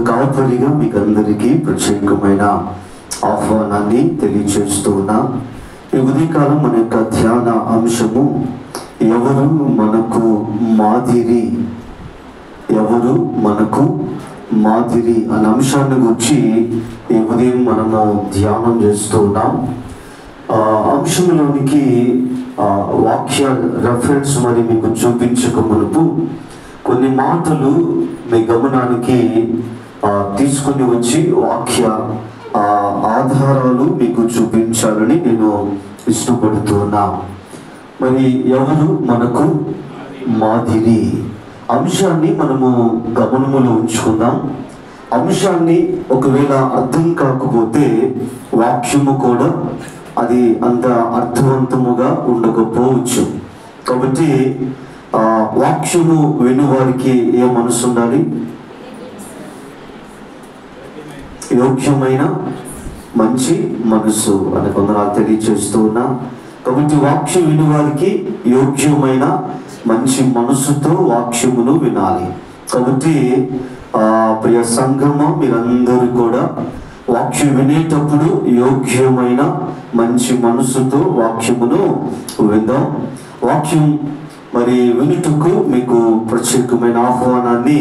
కాపరిగా మీకు అందరికీ ప్రత్యేకమైన ఆహ్వానాన్ని తెలియజేస్తూ ఉన్నా. ఈ ఉదయకాలం మన యొక్క ధ్యాన అంశము ఎవరు మనకు మాదిరి, ఎవరు మనకు మాదిరి అనే అంశాన్ని గురించి ఈ ఉదయం మనము ధ్యానం చేస్తూ ఉన్నాం. అంశంలోనికి వాక్య రెఫరెన్స్ మరి మీకు చూపించక మునుపు కొన్ని మాటలు మీ గమనానికి తీసుకుని వచ్చి వాక్య ఆధారాలు మీకు చూపించాలని నేను ఇష్టపడుతున్నా. మరి ఎవరు మనకు మాదిరి అంశాన్ని మనము గమనములో ఉంచుకుందాం. అంశాన్ని ఒకవేళ అర్థం కాకపోతే వాక్యము కూడా అది అంత అర్థవంతముగా ఉండకపోవచ్చు. కాబట్టి వాక్యము వినువారికి ఏ మనసు ఉండాలి? యోగ్యమైన మంచి మనసు అని కొందరు తెలియజేస్తూ ఉన్నా. కాబట్టి వాక్యం వినువారికి యోగ్యమైన మంచి మనసుతో వాక్యమును వినాలి. కాబట్టి ప్రియ సంఘము, మీరందరూ కూడా వాక్యం వినేటప్పుడు యోగ్యమైన మంచి మనసుతో వాక్యమును విందాం. వాక్యం మరి వినుటకు మీకు ప్రత్యేకమైన ఆహ్వానాన్ని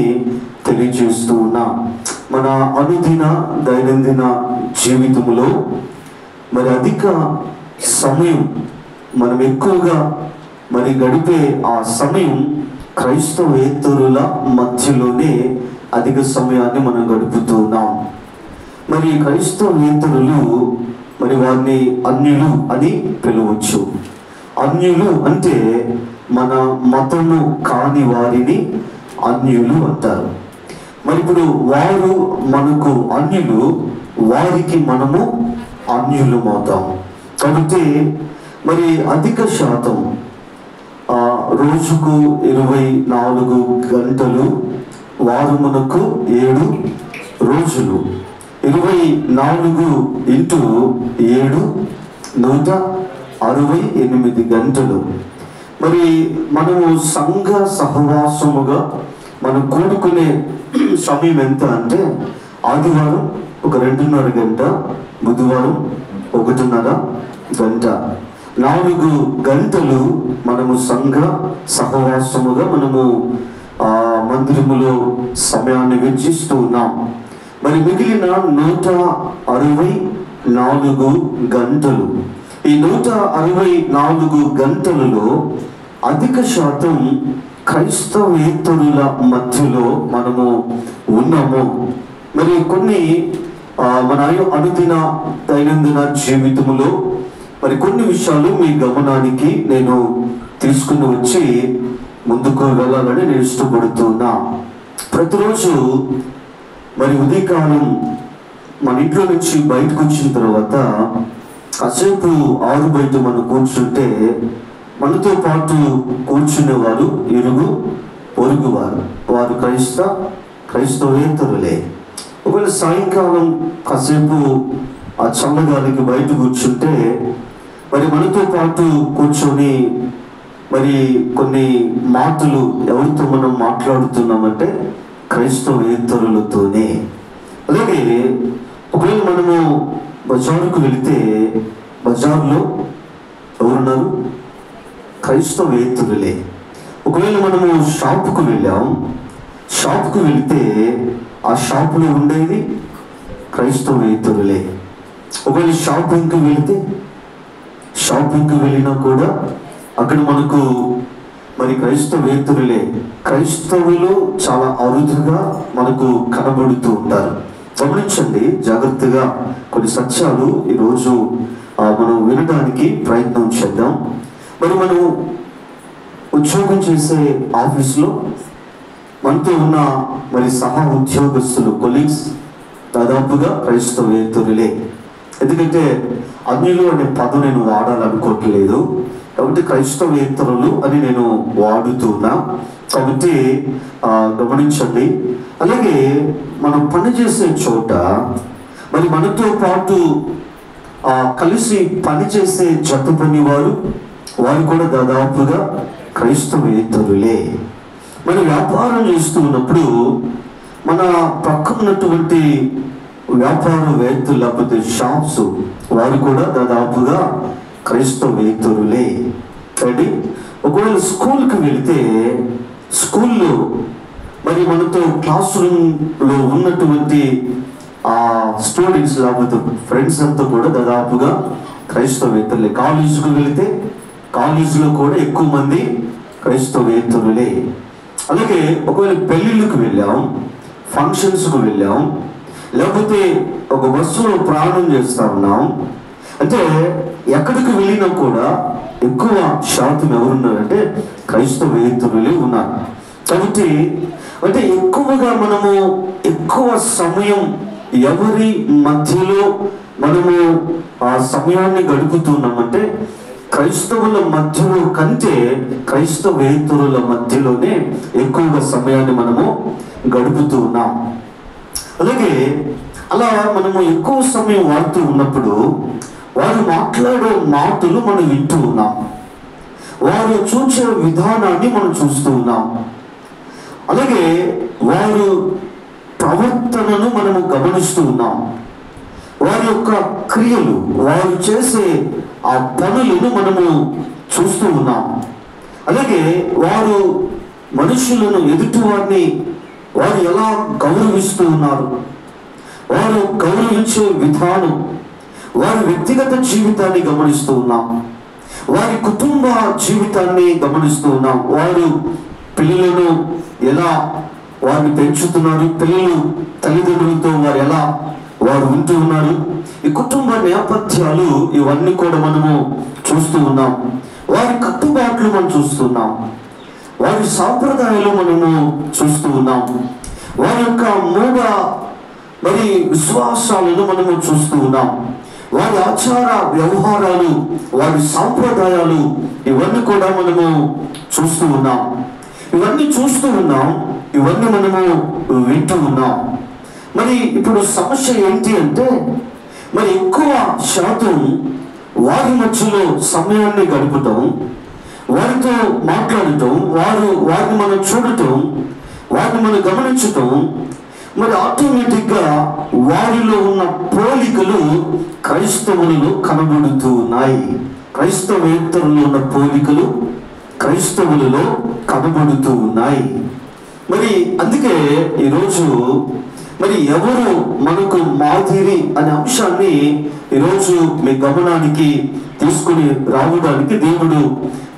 తెలియజేస్తూ ఉన్నా. మన అనుదిన దైనందిన జీవితంలో మరి అధిక సమయం మనం ఎక్కువగా మరి గడిపే ఆ సమయం క్రైస్తవేతరుల మధ్యలోనే అధిక సమయాన్ని మనం గడుపుతూ ఉన్నాం. మరి క్రైస్తవేతరులు మరి వారిని అన్యులు అని పిలవచ్చు. అన్యులు అంటే మన మతము కాని వారిని అన్యులు అంటారు. మరి ఇప్పుడు వారు మనకు అన్యులు, వారికి మనము అన్యులమవుతాం. కాబట్టి మరి అధిక శాతం రోజుకు 24 గంటలు, వారమునకు 7 రోజులు, 24 × 7 168 గంటలు. మరి మనము సంఘ సహవాసముగా మనం కూడుకునే సమయం ఎంత అంటే ఆదివారం ఒక 2.5 గంట, బుధవారం 1.5 గంట, 4 గంటలు మనము సంఘ సహవాసముగా మనము మందిరములో సమయాన్ని వెచ్చిస్తూ ఉన్నాం. మరి మిగిలిన 164 గంటలు, ఈ 164 గంటలలో అధిక శాతం క్రైస్తవేతరుల మధ్యలో మనము ఉన్నాము. మరి కొన్ని మన అనుదిన దైనందిన జీవితంలో మరి కొన్ని విషయాలు మీ గమనానికి నేను తీసుకుని వచ్చి ముందుకు వెళ్ళాలని నేను ఇష్టపడుతున్నా. ప్రతిరోజు మరి ఉదయకాలం మన ఇంట్లో నుంచి బయటకు వచ్చిన తర్వాత కాసేపు ఆరు బయట మనం కూర్చుంటే మనతో పాటు కూర్చునేవారు ఇరుగు పొరుగు వారు, వారు క్రైస్తవేతరులే. ఒకవేళ సాయంకాలం కాసేపు ఆ చల్లగాలికి బయట కూర్చుంటే మరి మనతో పాటు కూర్చొని మరి కొన్ని మాటలు ఎవరితో మనం మాట్లాడుతున్నామంటే క్రైస్తవేతరులతోనే. అలాగే ఒకవేళ మనము బజారుకు వెళితే బజార్లో ఎవరున్నారు? క్రైస్తవేతరులే. ఒకవేళ మనము షాపుకు వెళ్ళాం, షాపుకు వెళితే ఆ షాపులో ఉండేది క్రైస్తవేతరులే. ఒకవేళ షాపింగ్కి వెళితే, షాపింగ్కి వెళ్ళినా కూడా అక్కడ మనకు మరి క్రైస్తవేతరులే. క్రైస్తవులు చాలా అరుదుగా మనకు కనబడుతూ ఉంటారు. గమనించండి జాగ్రత్తగా, కొన్ని సత్యాలు ఈరోజు మనం వినడానికి ప్రయత్నం చేద్దాం. మరి మనం ఉద్యోగం చేసే ఆఫీస్లో మనతో ఉన్న మరి సహా ఉద్యోగస్తులు, కొలీగ్స్ దాదాపుగా క్రైస్తవేతరులే. ఎందుకంటే అన్యులు అనే పదం నేను వాడాలనుకోవట్లేదు, కాబట్టి క్రైస్తవేతరులు అని నేను వాడుతున్నా. కాబట్టి గమనించండి. అలాగే మనం పనిచేసే చోట మరి మనతో పాటు కలిసి పనిచేసే జత పని వారు కూడా దాదాపుగా క్రైస్తవేతరులే. మనం వ్యాపారం చేస్తూ ఉన్నప్పుడు మన పక్కనున్నటువంటి వ్యాపారవేత్తలు లేకపోతే షాప్స్ వారు కూడా దాదాపుగా క్రైస్తవేతరులే. అంటే ఒకవేళ స్కూల్కి వెళితే స్కూల్లో మరి మనతో క్లాస్ రూమ్లో ఉన్నటువంటి ఆ స్టూడెంట్స్ లేకపోతే ఫ్రెండ్స్ అంతా కూడా దాదాపుగా క్రైస్తవేతరులే. కాలేజీకి వెళితే కాలేజీలో కూడా ఎక్కువ మంది క్రైస్తవేతరులే. అలాగే ఒకవేళ పెళ్ళిళ్ళకి వెళ్ళాం, ఫంక్షన్స్కి వెళ్ళాం, లేకపోతే ఒక బస్సులో ప్రయాణం చేస్తూ ఉన్నాం అంటే ఎక్కడికి వెళ్ళినా కూడా ఎక్కువ శాతం ఎవరున్నారంటే క్రైస్తవేతరులే ఉన్నారు. కాబట్టి అంటే ఎక్కువగా మనము ఎక్కువ సమయం ఎవరి మధ్యలో మనము ఆ సమయాన్ని గడుపుతున్నామంటే క్రైస్తవుల మధ్యలో కంటే క్రైస్తవేతరుల మధ్యలోనే ఎక్కువగా సమయాన్ని మనము గడుపుతూ ఉన్నాం. అలాగే అలా మనము ఎక్కువ సమయం వాడుతూ ఉన్నప్పుడు వారు మాట్లాడే మాటలు మనం వింటూ ఉన్నాం, వారు చూసే విధానాన్ని మనం చూస్తూ ఉన్నాం, అలాగే వారు ప్రవర్తనను మనము గమనిస్తూ ఉన్నాం, వారి యొక్క క్రియలు, వారు చేసే ఆ పనులను మనము చూస్తూ ఉన్నాం. అలాగే వారు మనుషులను, ఎదుటి వారిని వారు ఎలా గౌరవిస్తూ ఉన్నారు, వారు గౌరవించే విధానం, వారి వ్యక్తిగత జీవితాన్ని గమనిస్తూ ఉన్నాం, వారి కుటుంబ జీవితాన్ని గమనిస్తూ ఉన్నాం, వారు పిల్లలను ఎలా వారిని పెంచుతున్నారు, పిల్లలు తల్లిదండ్రులతో వారు ఎలా వారు ఉంటూ ఉన్నారు, ఈ కుటుంబ నేపథ్యాలు ఇవన్నీ కూడా మనము చూస్తూ ఉన్నాం. వారి కట్టుబాట్లు మనం చూస్తున్నాం, వారి సాంప్రదాయాలు మనము చూస్తూ ఉన్నాం, వారి యొక్క మూఢ మరి విశ్వాసాలను మనము చూస్తూ ఉన్నాం, వారి ఆచార వ్యవహారాలు, వారి సాంప్రదాయాలు ఇవన్నీ కూడా మనము చూస్తూ ఉన్నాం. ఇవన్నీ చూస్తూ ఉన్నాం, ఇవన్నీ మనము వింటూ ఉన్నాం. మరి ఇప్పుడు సమస్య ఏంటి అంటే మరి ఎక్కువ శాతం వారి మధ్యలో సమయాన్ని గడపటం, వారితో మాట్లాడటం, వారిని మనం చూడటం, వారిని మనం గమనించటం, మరి ఆటోమేటిక్గా వారిలో ఉన్న పోలికలు క్రైస్తవులలో కనబడుతూ ఉన్నాయి. క్రైస్తవేతరులో ఉన్న పోలికలు క్రైస్తవులలో కనబడుతూ ఉన్నాయి. మరి అందుకే ఈరోజు మరి ఎవరు మనకు మాదిరి అనే అంశాన్ని ఈరోజు మీ గమనానికి తీసుకుని రావడానికి దేవుడు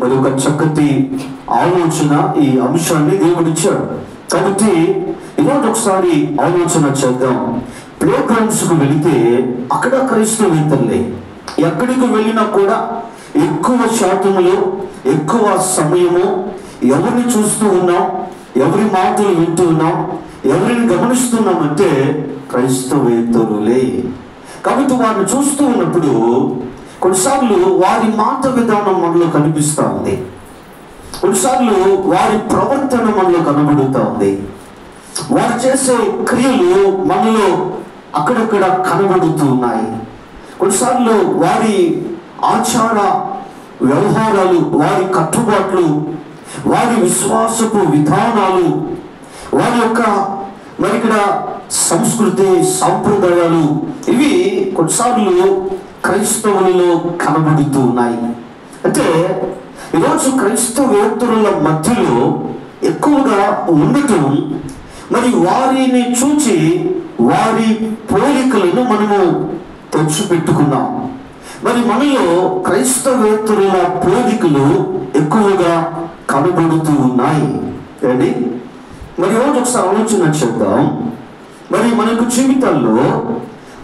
మరి ఒక చక్కటి ఆలోచన, ఈ అంశాన్ని దేవుడు ఇచ్చాడు. కాబట్టి ఈరోజు ఒకసారి ఆలోచన చేద్దాం. ప్లే గ్రౌండ్స్కు వెళితే అక్కడ క్రైస్తవేతరులే. ఎక్కడికి వెళ్ళినా కూడా ఎక్కువ శాతంలో ఎక్కువ సమయము ఎవరిని చూస్తూ ఉన్నాం, ఎవరి మాటలు వింటూ ఉన్నాం, ఎవరిని గమనిస్తున్నామంటే క్రైస్తవేతరులే. కాబట్టి వారిని చూస్తూ ఉన్నప్పుడు కొన్నిసార్లు వారి మాట విధానం మనలో కనిపిస్తూ ఉంది, కొన్నిసార్లు వారి ప్రవర్తన మనలో కనబడుతూ ఉంది, వారు చేసే క్రియలు మనలో అక్కడక్కడ కనబడుతూ ఉన్నాయి. కొన్నిసార్లు వారి ఆచార వ్యవహారాలు, వారి కట్టుబాట్లు, వారి విశ్వాసపు విధానాలు, వారి యొక్క మరి ఇక్కడ సంస్కృతి సాంప్రదాయాలు ఇవి కొన్నిసార్లు క్రైస్తవులలో కనబడుతూ ఉన్నాయి. అంటే ఈరోజు క్రైస్తవేతరుల మధ్యలో ఎక్కువగా ఉండటం, మరి వారిని చూచి వారి పోలికలను మనము తెచ్చిపెట్టుకున్నాం. మరి మనలో క్రైస్తవేతరుల పోలికలు ఎక్కువగా కనబడుతూ ఉన్నాయి అండి. మరి రోజు ఒకసారి ఆలోచన చేద్దాం. మరి మనకు జీవితాల్లో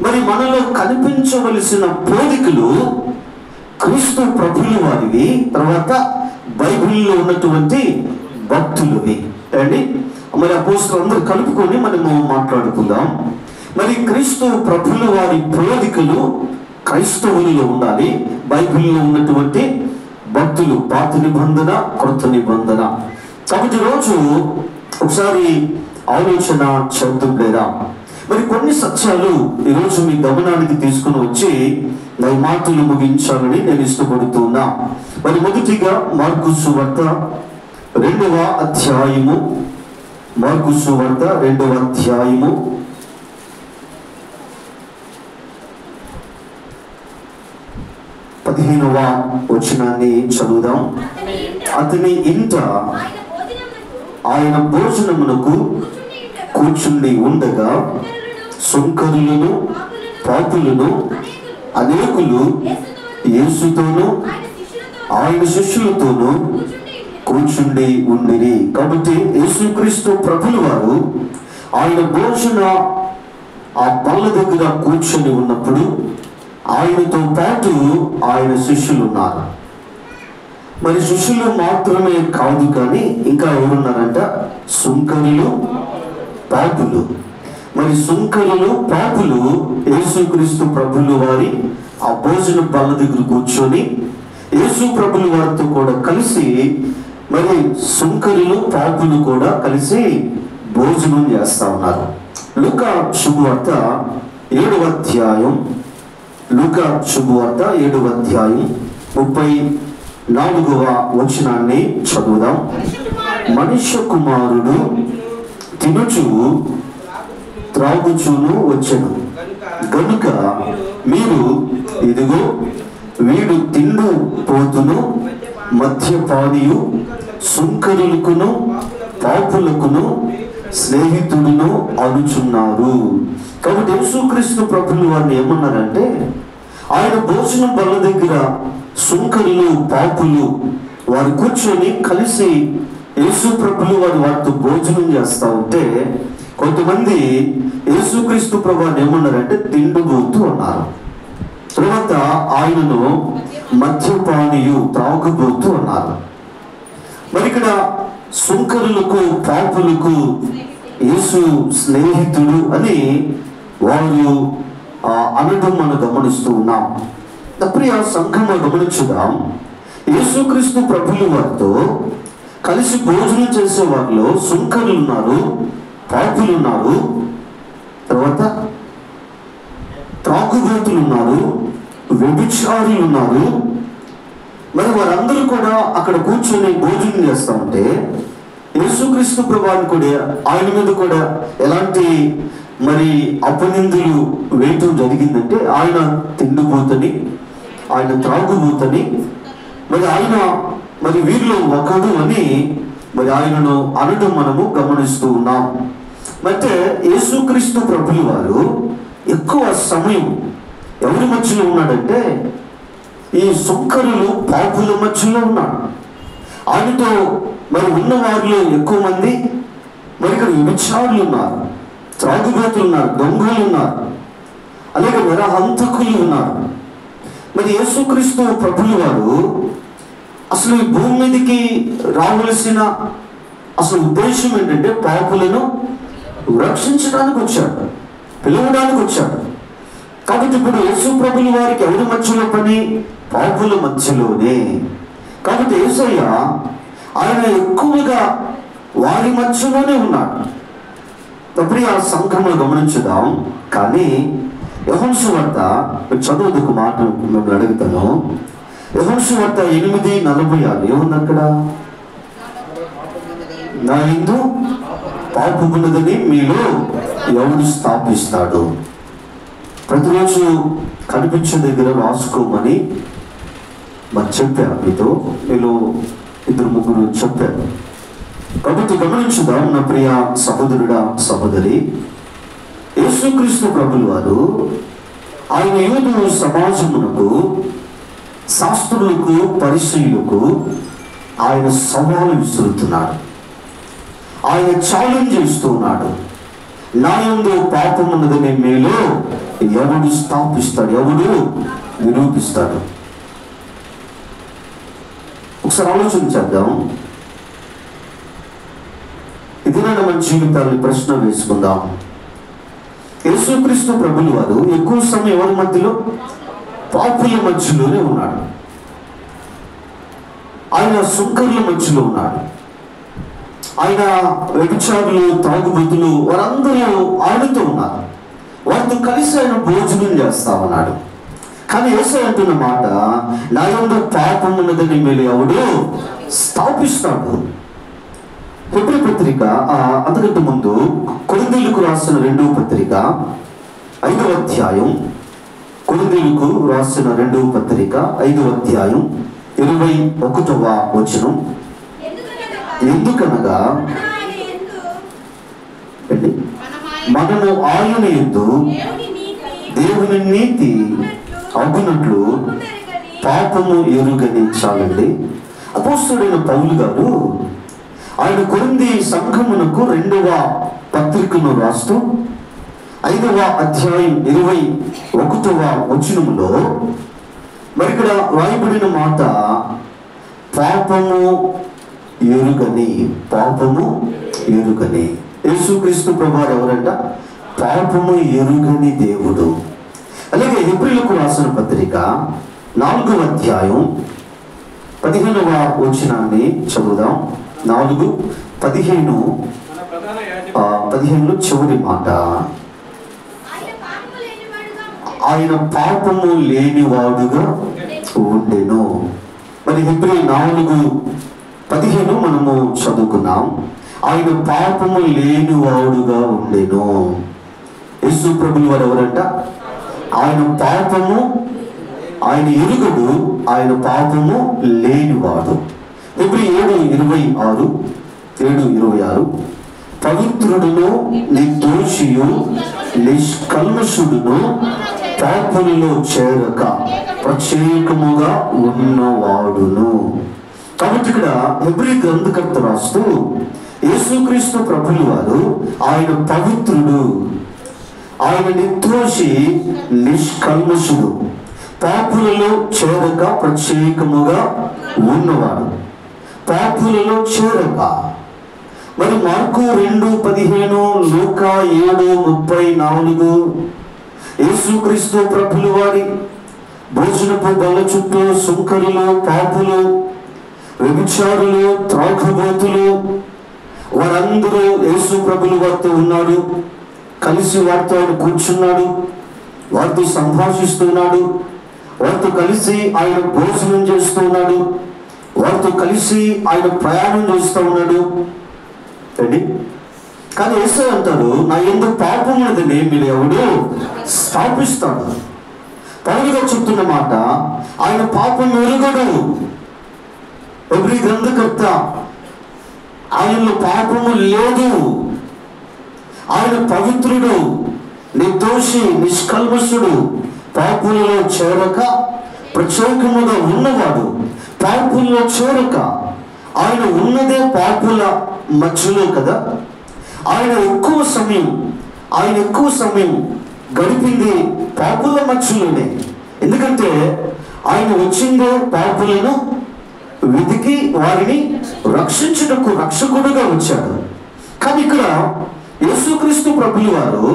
మరి మనలో కనిపించవలసిన పోలికలు క్రీస్తు ప్రభుల వారివి, తర్వాత బైబిల్లో ఉన్నటువంటి భక్తులవి అండి. మరి అపోస్తలులు అందరూ కలుపుకొని మనము మాట్లాడుకుందాం. మరి క్రీస్తు ప్రభుల వారి పోలికలు క్రైస్తవులలో ఉండాలి, బైబిల్లో ఉన్నటువంటి భక్తులు, పాత నిబంధన క్రొత్త నిబంధన. కాబట్టి రోజు ఒకసారి ఆలోచన చేద్దాం. లేదా మరి కొన్ని సత్యాలు ఈరోజు మీ గమనానికి తీసుకుని వచ్చి నా మాటలు ముగించాలని నేను ఇష్టపడుతున్నా. మరి మొదటిగా మార్కు సువార్త 2వ అధ్యాయము మార్కు సువార్త 2వ అధ్యాయము 15వ వచనాన్ని చదువుదాం. అతని ఇంట ఆయన భోజనమునకు కూర్చుండి ఉండగా సుంకరులను పాపులను అనేకులు యేసుతోనూ ఆయన శిష్యులతోనూ కూర్చుండి ఉండిరి. కాబట్టి యేసుక్రీస్తు ప్రభులు వారు ఆయన భోజన ఆ బల్ల దగ్గర కూర్చొని ఉన్నప్పుడు ఆయనతో పాటు ఆయన శిష్యులు ఉన్నారు. మరి శిష్యులు మాత్రమే కాదు, కానీ ఇంకా ఎవరున్నారంట? సుంకరులు, పాపులు. మరి సుంకరులు, పాపులు యేసుక్రీస్తు ప్రభులు వారి ఆ భోజన బల్ల దగ్గర కూర్చొని యేసు ప్రభులు వారితో కూడా కలిసి, మరి సుంకరులు, పాపులు కూడా కలిసి భోజనం చేస్తా ఉన్నారు. లూకా శుభవార్త 7వ అధ్యాయం, లూకా శుభవార్త 7వ అధ్యాయం 34వ వచనాన్ని చదువుదాం. మనుష్య కుమారుడు తినుచు త్రాగుచును వచ్చెను గనుక మీరు ఇదిగో వీడు తిండు పోతును మద్యపానియు సుంకరులకును పాపులకును స్నేహితుడును అనుచున్నారు. కాబట్టి యేసుక్రీస్తు ప్రభులు వారిని ఏమన్నారంటే, ఆయన భోజనం బల్ల దగ్గర సుంకరులు, పాపులు వారు కూర్చొని కలిసి యేసు ప్రభులు వారు వారితో భోజనం చేస్తూ ఉంటే, కొంతమంది యేసుక్రీస్తు ప్రభుని ఏమన్నారంటే తిండిపోతూ అన్నారు. తర్వాత ఆయనను మద్యపానియు త్రాగుబోతూ అన్నారు. మరి ఇక్కడ సుంకరులకు, పాపులకు యేసు స్నేహితుడు అని వారు అనడం మనం గమనిస్తూ ఉన్నాం. ప్రియ సంఘంలో గమనించుదాం, యేసుక్రీస్తు ప్రభులు వారితో కలిసి భోజనం చేసే వారిలో సుంకరులు ఉన్నారు, పాపులు ఉన్నారు, తర్వాత త్రాగుబోతులు ఉన్నారు, వ్యభిచారులు ఉన్నారు. మరి వారందరూ కూడా అక్కడ కూర్చొని భోజనం చేస్తూ ఉంటే యేసుక్రీస్తు ప్రభువుని కూడా ఆయన మీద కూడా ఎలాంటి మరి అపనిందులు వేయటం జరిగిందంటే, ఆయన తిండిపోతని, ఆయన త్రాగుబోతని, మరి ఆయన మరి వీరిలో ఒకడు అని మరి ఆయనను అనడం మనము గమనిస్తూ ఉన్నాం. అయితే యేసుక్రీస్తు ప్రభులు వారు ఎక్కువ సమయం ఎవరి మధ్యలో ఉన్నాడంటే ఈ సుంకరులు, పాపుల మధ్యలో ఉన్నాడు. ఆయనతో మరి ఉన్న వారిలో ఎక్కువ మంది మరి ఇక్కడ వ్యభిచారులు ఉన్నారు, త్రాగుబోతులు ఉన్నారు, దొంగలు ఉన్నారు, అలాగే నరహంతకులు ఉన్నారు. మరి యేసుక్రీస్తు ప్రభులు వారు అసలు ఈ భూమి మీదకి రావలసిన అసలు ఉద్దేశం ఏంటంటే పాపులను రక్షించడానికి వచ్చాడు, పిలవడానికి వచ్చాడు. కాబట్టి ఇప్పుడు యేసు ప్రభులు వారికి ఎవరి మధ్యలో పని? పాపుల మధ్యలోనే. కాబట్టి యేసయ్య ఆయన ఎక్కువగా వారి మధ్యలోనే ఉన్నాడు. తప్పుడు ఆ సంఘంలో గమనించుదాం. కానీ యోహాను సువార్త చదువుకు మాట మిమ్మల్ని అడుగుతాను. యోహాను సువార్త 8:46 ఏముంది అక్కడ? నా యందు పాపమున్నదని మీలో ఎవడు స్థాపిస్తాడు? ప్రతిరోజు కనిపించే దగ్గర రాసుకోమని మరి చెప్పాను మీతో, మీరు 2-3 చెప్పారు. కాబట్టి గమనించుదాం నా ప్రియ సహోదరుడా, సహోదరి. యేసుక్రీస్తు ప్రభులు వారు ఆయన యూదు సమాజమునకు, శాస్త్రులకు, పరిసయ్యులకు ఆయన సవాలు విసురుతున్నాడు, ఆయన ఛాలెంజ్ చేస్తూ ఉన్నాడు. నా యందు పాపం ఉన్నదని మీలో ఎవడు స్థాపిస్తాడు, ఎవడు నిరూపిస్తాడు? ఒకసారి ఆలోచన చేద్దాం. ఇదినా మన జీవితాన్ని ప్రశ్న వేసుకుందాం. యేసుక్రీస్తు ప్రభులు వారు ఎక్కువ సమయం ఎవరి మధ్యలో? పాపుల మధ్యలోనే ఉన్నాడు. ఆయన సుంకరుల మధ్యలో ఉన్నాడు. ఆయన వ్యభిచారులు, తాగుబోతులు వారందరూ ఆయనతో ఉన్నారు. వారితో కలిసి ఆయన భోజనం చేస్తా ఉన్నాడు. కానీ యేసయ్య అంటున్న మాట, నా యందు పాపం ఉన్నదని మీరు ఎవడు స్థాపిస్తాడు? హెబ్రీ పత్రిక అంతకంటే ముందు కొరింథీయులకు రాసిన 2వ పత్రిక 5వ అధ్యాయం, కొరింథీయులకు రాసిన 2వ పత్రిక 5వ అధ్యాయం 21వ వచనం. ఎందుకనగా మనము ఆయన యందు దేవుని నీతి అగునట్లు పాపము ఎరుగని. చాలండి. అపోస్తలుడైన పౌలు గారు ఆయన కొరింథీ సంఘమునకు 2వ పత్రికను రాస్తూ 5వ అధ్యాయం 21వ వచనములో మరి ఇక్కడ రాయబడిన మాట పాపము ఎరుగని, పాపము ఎరుగని. యేసుక్రీస్తు ప్రభువారు ఎవరంట? పాపము ఎరుగని దేవుడు. అలాగే హెబ్రీయులకు రాసిన పత్రిక 4వ అధ్యాయం 15వ వచనాన్ని చదువుదాం. 4:15 చివరి మాట, ఆయన పాపము లేనివాడుగా ఉండెను. మరి హెబ్రీ 4:15 మనము చదువుకున్నాం. ఆయన పాపము లేనివాడుగా ఉండెను. యేసు ప్రభువు వారు ఎవరంట? ఆయన పాపము, ఆయన ఎరుగడు, ఆయన పాపము లేనివాడు. హెబ్రీ 7:26 పవిత్రుడును నిర్దోషియు నిష్కల్మషుడును పాపములో చేరక ప్రత్యేకముగా ఉన్నవాడును. కాబట్టి ఇక్కడ హెబ్రీ గ్రంథకర్త రాస్తూ యేసుక్రీస్తు ప్రభువు వారు ఆయన పవిత్రుడు, ఆయన నిర్దోషి, నిష్కల్మషుడు, పాపులలో చేరక ప్రత్యేకముగా ఉన్నవాడు. పాపులలో చేరక. మరి మార్కు 2:15, లూకా 7:34 యేసుక్రీస్తు ప్రభువు వారి భోజనపు బల్ల చుట్టూ సుంకరులు, పాపులు, వ్యభిచారులు, త్రాగుబోతులు వారందరూ యేసు ప్రభువు వారితో ఉన్నాడు. కలిసి వారితో ఆయన కూర్చున్నాడు, వారితో సంభాషిస్తున్నాడు, వారితో కలిసి ఆయన భోజనం చేస్తున్నాడు, వారితో కలిసి ఆయన ప్రయాణం చేస్తూ ఉన్నాడు అండి. కానీ యేసయ్య అంటాడు, నా యందు పాపం ఉన్నదని మీరు ఎవడు స్థాపిస్తాడు. పౌలుగా చెప్తున్న మాట, ఆయన పాపం ఎరుగడు. హెబ్రీ గ్రంథకర్త ఆయనలో పాపము లేదు, ఆయన పవిత్రుడు, నిర్దోషి, నిష్కల్మషుడు, పాపులలో చేరక ప్రత్యేకముగా ఉన్నవాడు. పాపుల్లో చేరక, ఆయన ఉన్నదే పాపుల మధ్యలో కదా. ఆయన ఎక్కువ సమయం గడిపింది పాపుల మధ్యలోనే. ఎందుకంటే ఆయన వచ్చిందే పాపులను వెతికి వారిని రక్షించుటకు రక్షకుడుగా వచ్చాడు. కానీ ఇక్కడ యేసుక్రీస్తు ప్రభువు వారు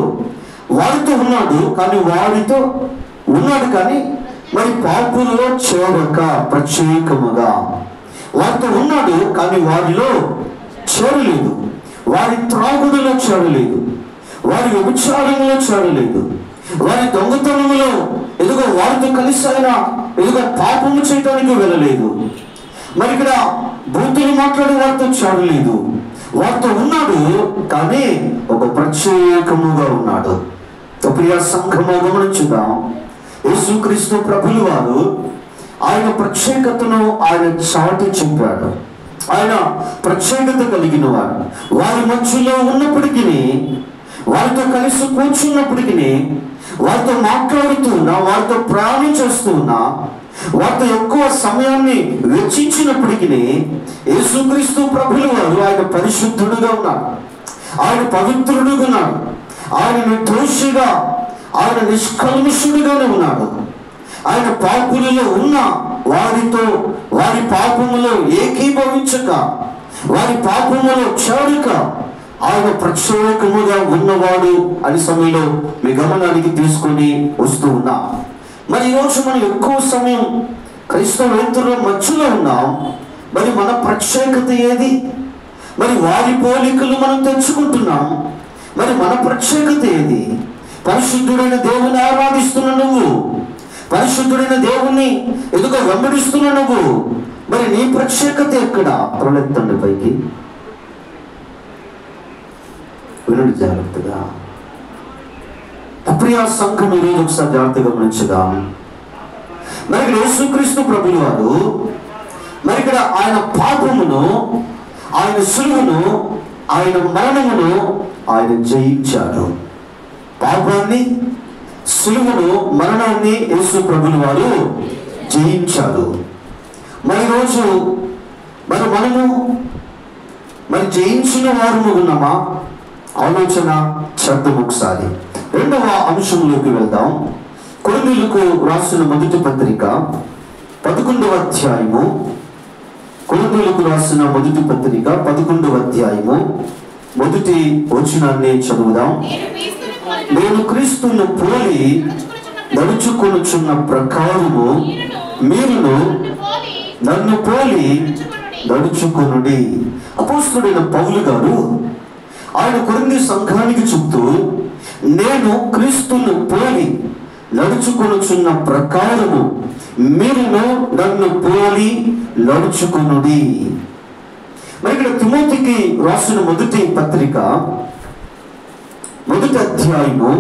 వారితో ఉన్నాడు, కానీ మరి పాపులలో చేరక ప్రత్యేకముగా. వారితో ఉన్నాడు, కానీ వారిలో చేరలేదు. వారి త్రాగుడులో చేరలేదు, వారి వ్యభిచారంలో చేరలేదు, వారి దొంగతనంలో ఎదుగో వారితో కలిసి ఆయన పాపము చేయడానికి వెళ్ళలేదు. మరి ఇక్కడ బూతులు మాట్లాడే వారితో చేరలేదు. వారితో ఉన్నాడు, కానీ ఒక ప్రత్యేకముగా ఉన్నాడు. ప్రియ సంఘము గమనించుదాం. యేసుక్రీస్తు ప్రభువు వారు ఆయన ప్రత్యేకతను ఆయన చాటి చెప్పాడు. ఆయన ప్రత్యేకత కలిగిన వాడు. వారి మధ్యలో ఉన్నప్పటికీ, వారితో కలిసి కూర్చున్నప్పటికీ, వారితో మాట్లాడుతున్నా, వారితో ప్రయాణం చేస్తున్నా, వారితో ఎక్కువ సమయాన్ని వెచ్చించినప్పటికీ యేసుక్రీస్తు ప్రభువు వారు ఆయన పరిశుద్ధుడుగా ఉన్నాడు, ఆయన పవిత్రుడుగా ఉన్నాడు, ఆయన నిర్దోషిగా, ఆయన నిష్కల్మషుడుగానే ఉన్నాడు. ఆయన పాపులలో ఉన్న వారితో వారి పాపములో ఏకీభవించక, వారి పాపములో చేరక ఆయన ప్రత్యేకముగా ఉన్నవాడు అని సమయంలో మీ గమనానికి తీసుకొని వస్తూ ఉన్నా. మరి ఈరోజు మనం ఎక్కువ సమయం క్రైస్తవేతరుల మధ్యలో ఉన్నాం. మరి మన ప్రత్యేకత ఏది? మరి వారి పోలికలు మనం తెచ్చుకుంటున్నాం. మరి మన ప్రత్యేకత ఏది? పరిశుద్ధుడైన దేవుని ఆరాధిస్తున్న నువ్వు, పరిశుద్ధుడైన దేవుణ్ణి వెంబడిస్తున్న నువ్వు, మరి నీ ప్రత్యేకత ఎక్కడ? తలెత్తండి పైకి. వినండి జాగ్రత్తగా. ప్రియ సంఘం ఈరోజు ఒకసారి జాగ్రత్తగా గమనించుదాం. మరి ఇక్కడ యేసుక్రీస్తు ప్రభువు వారు మరి ఇక్కడ ఆయన పాపమును, ఆయన సిలువను, ఆయన మరణమును ఆయన జయించాడు. పాపాన్ని, సిలువను, మరణాన్ని యేసు ప్రభువు వారు జయించాడు. మరి రోజు మనము జయించిన వారు ఉన్నామా? ఆలోచన చేద్దాం ఒకసారి. రెండవ అంశంలోకి వెళ్దాం. కొరింథీయులకు రాసిన మొదటి పత్రిక 11వ అధ్యాయము. కొరింథీయులకు రాసిన మొదటి పత్రిక 11వ అధ్యాయము మొదటి వచనాన్ని చదువుదాం. నేను క్రీస్తును పోలి నడుచుకొనుచున్న ప్రకారము మీరును నన్ను పోలి నడుచుకొనుడి. అపోస్తలుడైన పౌలు గారు ఆయన కొరింథీ సంఘానికి చెప్తూ, నేను క్రీస్తును పోలి నడుచుకొనుచున్న ప్రకారము మీరును నన్ను పోలి నడుచుకొనుడి. మరి ఇక్కడ తిమోతికి రాసిన మొదటి పత్రిక మొదటి అధ్యాయము,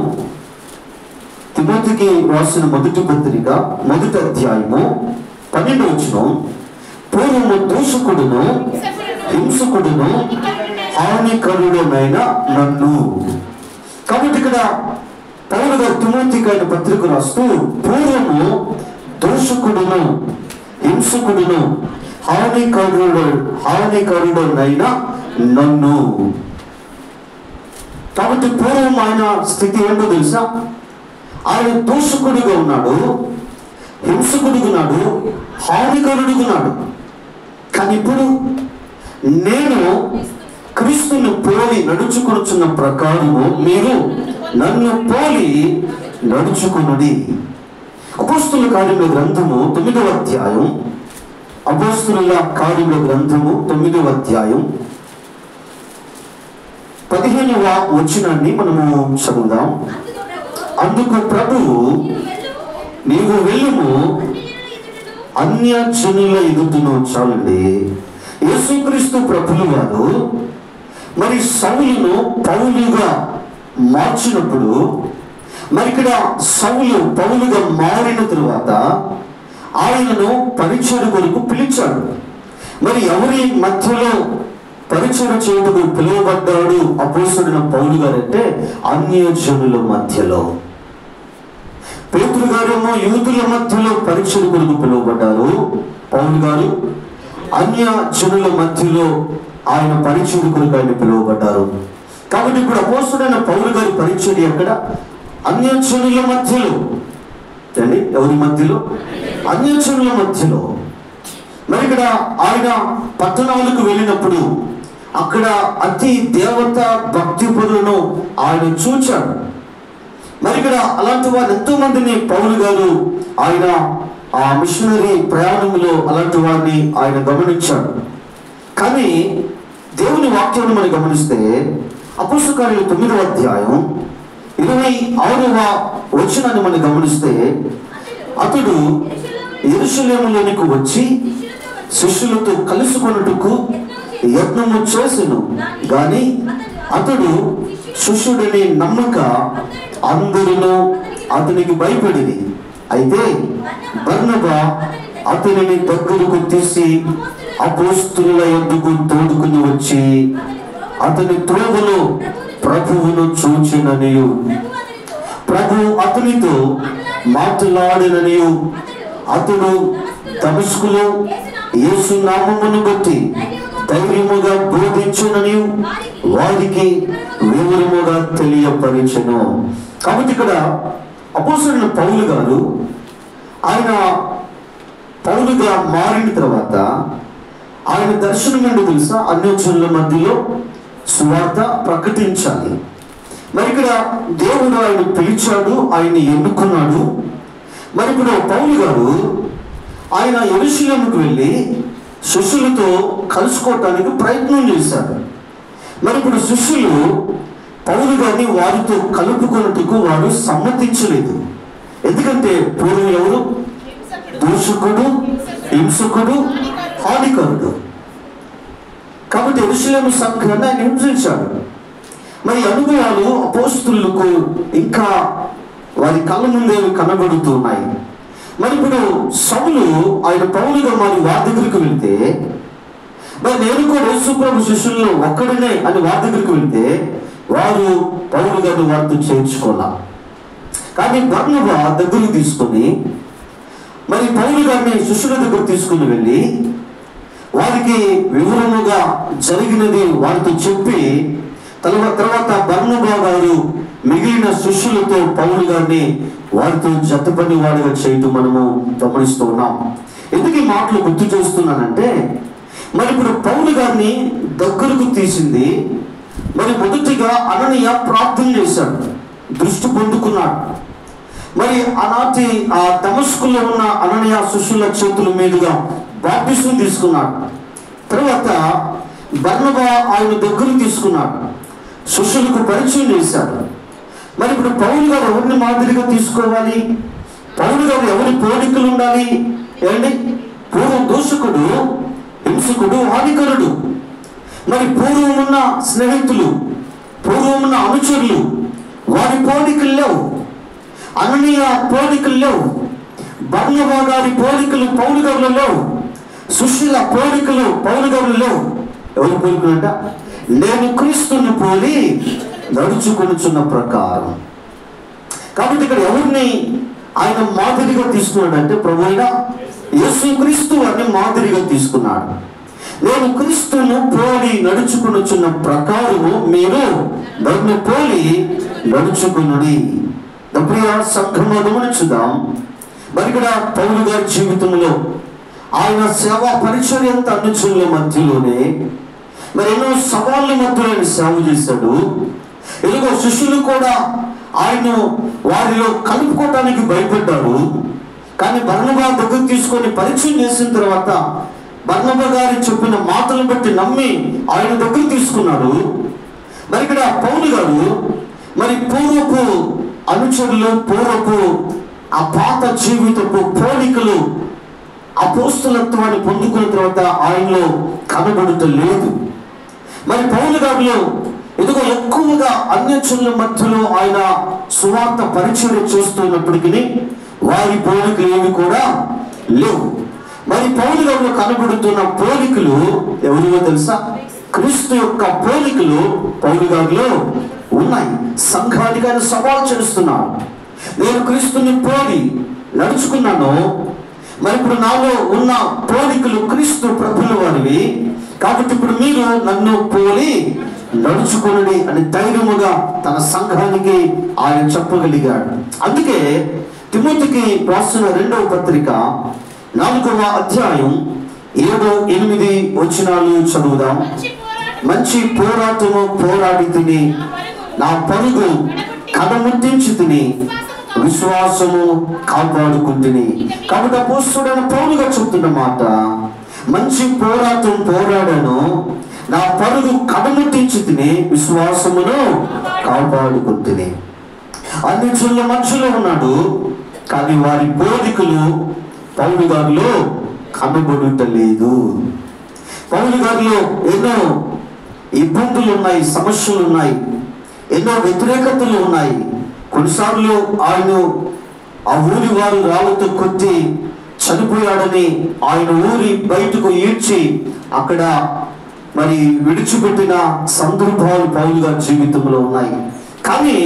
తిమోతికి రాసిన మొదటి పత్రిక మొదటి అధ్యాయము 12వ వచనం, పూర్వము దూషకుడును హింసకుడును హానికరుడనైన నన్ను. కాబట్టి ఇక్కడ పౌలు గారు తిమోతికి ఆయన పత్రిక రాస్తూ, పూర్వము దూషకుడును హింసకుడును హానికరుడనైన నన్ను. కాబట్టి పూర్వం ఆయన స్థితి ఏంటో తెలుసా? ఆయన దూషకుడిగా ఉన్నాడు, హింసకుడిగా ఉన్నాడు, హానికరుడిగా ఉన్నాడు. కానీ ఇప్పుడు నేను క్రీస్తును పోలి నడుచుకొనుచున్న ప్రకారము మీరు నన్ను పోలి నడుచుకొనుడి. అపోస్తలుల కార్యముల గ్రంథము 9వ అధ్యాయం, అపోస్తలుల కార్యముల గ్రంథము 9వ అధ్యాయం 15వ వచనాన్ని మనము చదువుదాం. అందుకు ప్రభువు, నీవు వెళ్ళుము, అన్య జనుల ఎదుటను. చాలండి. యేసుక్రీస్తు ప్రభువు వారు మరి సౌలును పౌలుగా మార్చినప్పుడు, మరి ఇక్కడ సౌలు పౌలుగా మారిన తరువాత ఆయనను పరిచర్య కొరకు పిలిచాడు. మరి ఎవరి మధ్యలో పరిచర్య చేయటకు పిలువబడ్డాడు అపోస్తలుడైన పౌలు గారు అంటే అన్యజనుల మధ్యలో. పేతురు గారేమో యూదుల మధ్యలో పరిచర్య కొరకు పిలువబడ్డారు. పౌలు గారు అన్య జనుల మధ్యలో ఆయన పరిచర్య కొరకు ఆయన పిలువబడ్డారు. కాబట్టి ఇప్పుడు అపోస్తలుడైన పౌలు గారి పరిచర్య ఎక్కడ? అన్యజనుల మధ్యలో. ఎవరి మధ్యలో? అన్యజనుల మధ్యలో. మరి ఇక్కడ ఆయన పట్టణాలకు వెళ్ళినప్పుడు అక్కడ అతి దేవత భక్తి పరులను ఆయన చూచాడు. మరి ఇక్కడ అలాంటి వారు ఎంతో మందిని పౌలు గారు ఆయన ఆ మిషనరీ ప్రయాణంలో అలాంటి వారిని ఆయన గమనించాడు. కానీ దేవుని వాక్యాన్ని మనం గమనిస్తే అపోస్తలుల కార్యాలు 9వ అధ్యాయం 26వ వచనాన్ని మనం గమనిస్తే, అతడు యెరూషలేములోనికి వచ్చి శిష్యులతో కలుసుకొనుటకు యత్నము చేసెను. గాని అతడు శిష్యుడని నమ్మక అందరిలో అతనికి భయపడింది. అయితే బర్నబా అతనిని దగ్గరకు తీసి అపోస్తలుల యొద్దకు తోడుకుని వచ్చి అతని త్రోవలో ప్రభువును చూచిననియు, ప్రభు అతనితో మాట్లాడిననియు, అతడు దమస్కులో యేసు నామమును బట్టి ధైర్యముగా బోధించుననియు వారికి వివరముగా తెలియపరిచెను. కాబట్టి ఇక్కడ అపోస్తలుడైన పౌలు గారు ఆయన పౌలుగా మారిన తర్వాత ఆయన దర్శనం ఏంటో తెలుసా? అన్యజనుల మధ్యలో సువార్త ప్రకటించాలి. మరి ఇక్కడ దేవుడు ఆయన పిలిచాడు, ఆయన ఎన్నుకున్నాడు. మరి ఇప్పుడు పౌలు గారు ఆయన యెరూషలేముకు వెళ్ళి శిష్యులతో కలుసుకోవటానికి ప్రయత్నం చేశారు. మరి ఇప్పుడు శిష్యులు పౌలు గారిని వారితో కలుపుకున్నట్టుకు వారు సమ్మతించలేదు. ఎందుకంటే పూర్వం ఎవరు? దూషకుడు, హింసకుడు, హానికరుడు. కాబట్టి యెరూషలేము సంఘాన్ని ఆయన హింసించాడు. మరి అనుభవాలు అపోస్తులకు ఇంకా వారి కళ్ళ ముందే కనబడుతున్నాయి. మరి ఇప్పుడు సౌలు ఆయన పౌలుగా మరి వారి దగ్గరికి వెళ్తే, మరి నేను కూడా యేసుప్రభు శిష్యుల్లో ఒక్కడినే అని వారి దగ్గరికి వెళ్తే వారు పౌలు గారిని వారితో చేర్చుకోవాల. కానీ బర్నబా దగ్గరికి తీసుకొని మరి పౌలు గారిని శిష్యుల దగ్గర తీసుకుని వెళ్ళి వారికి వివరముగా జరిగినది వారితో చెప్పి తర్వాత బర్నబా గారు మిగిలిన శిష్యులతో పౌలు గారిని వారితో జతపని వాడిగా చేయటం మనము గమనిస్తూ ఉన్నాం. ఎందుకు ఈ మాటలు గుర్తు చేస్తున్నానంటే, మరి ఇప్పుడు పౌలు గారిని దగ్గరకు తీసింది మరి మొదటిగా అననీయ ప్రార్థన చేశాడు, దృష్టి పొందుకున్నాడు. మరి ఆనాటి ఆ దమస్కులో ఉన్న అననీయ శిష్యుల చేతుల మీదుగా బాప్తిసం తీసుకున్నాడు. తర్వాత బర్నబా ఆయన దగ్గరకు తీసుకున్నాడు, శిష్యులకు పరిచయం చేశాడు. మరి ఇప్పుడు పౌలు గారు ఎవరిని మాదిరిగా తీసుకోవాలి? పౌలు గారు ఎవరి పోలికలు ఉండాలి? ఏమండి, పూర్వం దూషకుడు, హింసకుడు, హానికరుడు. మరి పూర్వం ఉన్న స్నేహితులు, పూర్వం ఉన్న అనుచరులు, వారి పోలికలు లేవు. అననీయ పోలికలు లేవు. బర్నబా గారి పోలికలు పౌలు గారిలో లేవు. శిష్యుల పోలికలు పౌలు గారిలో లేవు. ఎవరి పోలికలు అంట? నేను క్రీస్తుని పోలి నడుచుకొనుచున్న ప్రకారం. కాబట్టి ఇక్కడ ఎవరిని ఆయన మాదిరిగా తీసుకున్నాడంటే ప్రభు అయిన యేసు క్రీస్తు వారిని మాదిరిగా తీసుకున్నాడు. నేను క్రీస్తును పోలి నడుచుకొనుచున్న ప్రకారము మీరు నన్ను పోలి నడుచుకునుడి. ప్రియ సంఘంలో గమనించుదాం. మరి ఇక్కడ పౌలు గారి జీవితంలో ఆయన సేవా పరిచర్య అంత అనుచరుల మధ్యలోనే మరి ఎన్నో సవాళ్ళ మధ్యలో సేవ చేశాడు. ఎలాగో శిష్యులు కూడా ఆయన వారిలో కలుపుకోవటానికి భయపడ్డారు. కానీ బర్నబా దగ్గర తీసుకొని పరిచయం చేసిన తర్వాత బర్నబా గారి చెప్పిన మాటలను బట్టి నమ్మి ఆయన దగ్గర తీసుకున్నాడు. మరి ఇక్కడ పౌలు గారు మరి పూర్వపు అనుచరులు, పూర్వపు ఆ పాత జీవితపు పోలికలు అపోస్తలత్వాన్ని పొందుకున్న తర్వాత ఆయనలో కనబడటం లేదు. మరి పౌలు గారిలో ఎందుకో ఎక్కువగా అన్యజనుల మధ్యలో ఆయన సువార్త పరిచయం చేస్తున్నప్పటికీ వారి పోలికలు ఏవి కూడా లేవు. మరి పౌలు గారిలో కనబడుతున్న పోలికలు ఎవరివో తెలుసా? క్రీస్తు యొక్క పోలికలు పౌలు గారిలో ఉన్నాయి. సంఘానికి ఆయన సవాల్ చేస్తున్నాడు. నేను క్రీస్తుని పోలి నడుచుకున్నాను. మరి ఇప్పుడు నాలో ఉన్న పోలికలు క్రీస్తు ప్రభుల వారివి. కాబట్టి ఇప్పుడు మీరు నన్ను పోలి నడుచుకుని అని ధైర్యముగా తన సంఘానికి ఆయన చెప్పగలిగాడు. అందుకే తిమోతికి రాసిన 2వ పత్రిక 4వ అధ్యాయం 7-8 వచనాలు చదువుదాం. మంచి పోరాటము పోరాడి తిని, నా పరుగు కడముట్టించి తిని, విశ్వాసము కాపాడుకుంటుని. కాబట్టి అపోస్తలుడైన పౌలుగా చెప్తున్న మాట, మంచి పోరాటం పోరాడాను, నా పరుగు కడముట్టించి తిని, విశ్వాసమును కాపాడుకుంటుని. అన్నిటిలో మధ్యలో ఉన్నాడు. కానీ వారి బోధికులు పౌలు గారిలో కనబడలేదు. పౌలు గారిలో ఎన్నో ఇబ్బందులు ఉన్నాయి, సమస్యలు ఉన్నాయి, ఎన్నో వ్యతిరేకతలు ఉన్నాయి. కొన్నిసార్లు ఆయన ఆ ఊరి వారు రాళ్ళతో కొట్టి చనిపోయాడని ఆయన ఊరి బయటకు ఈడ్చి అక్కడ మరి విడిచిపెట్టిన సందర్భాలు పౌలు గారి జీవితంలో ఉన్నాయి. కానీ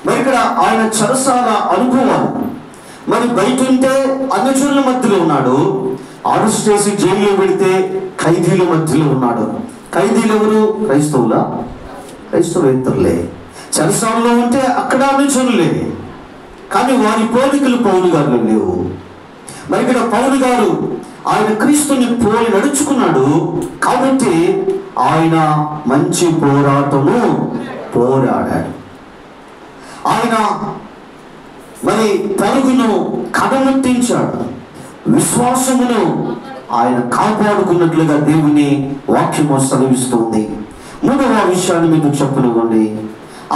మరి ఇక్కడ ఆయన చెరసాల అనుభవాలు, మరి బయట ఉంటే అన్యజనుల మధ్యలో ఉన్నాడు, అరెస్ట్ చేసి జైల్లో పెడితే ఖైదీల మధ్యలో ఉన్నాడు. ఖైదీలు ఎవరు? క్రైస్తవులా? క్రైస్తవేతరులే. చెరసాలలో ఉంటే అక్కడ అన్యజనులే. కానీ వారి పోలికలు పౌలు గారిలో లేవు. మరి ఇక్కడ పౌలు గారు ఆయన క్రీస్తుని పోలి నడుచుకున్నాడు. కాబట్టి ఆయన మంచి పోరాటము పోరాడాడు. ఆయన మరి పరుగును కడముట్టించాడు. విశ్వాసమును ఆయన కాపాడుకున్నట్లుగా దేవుని వాక్యము సెలవిస్తుంది. 3వ విషయాన్ని మీకు చెప్పనివ్వండి.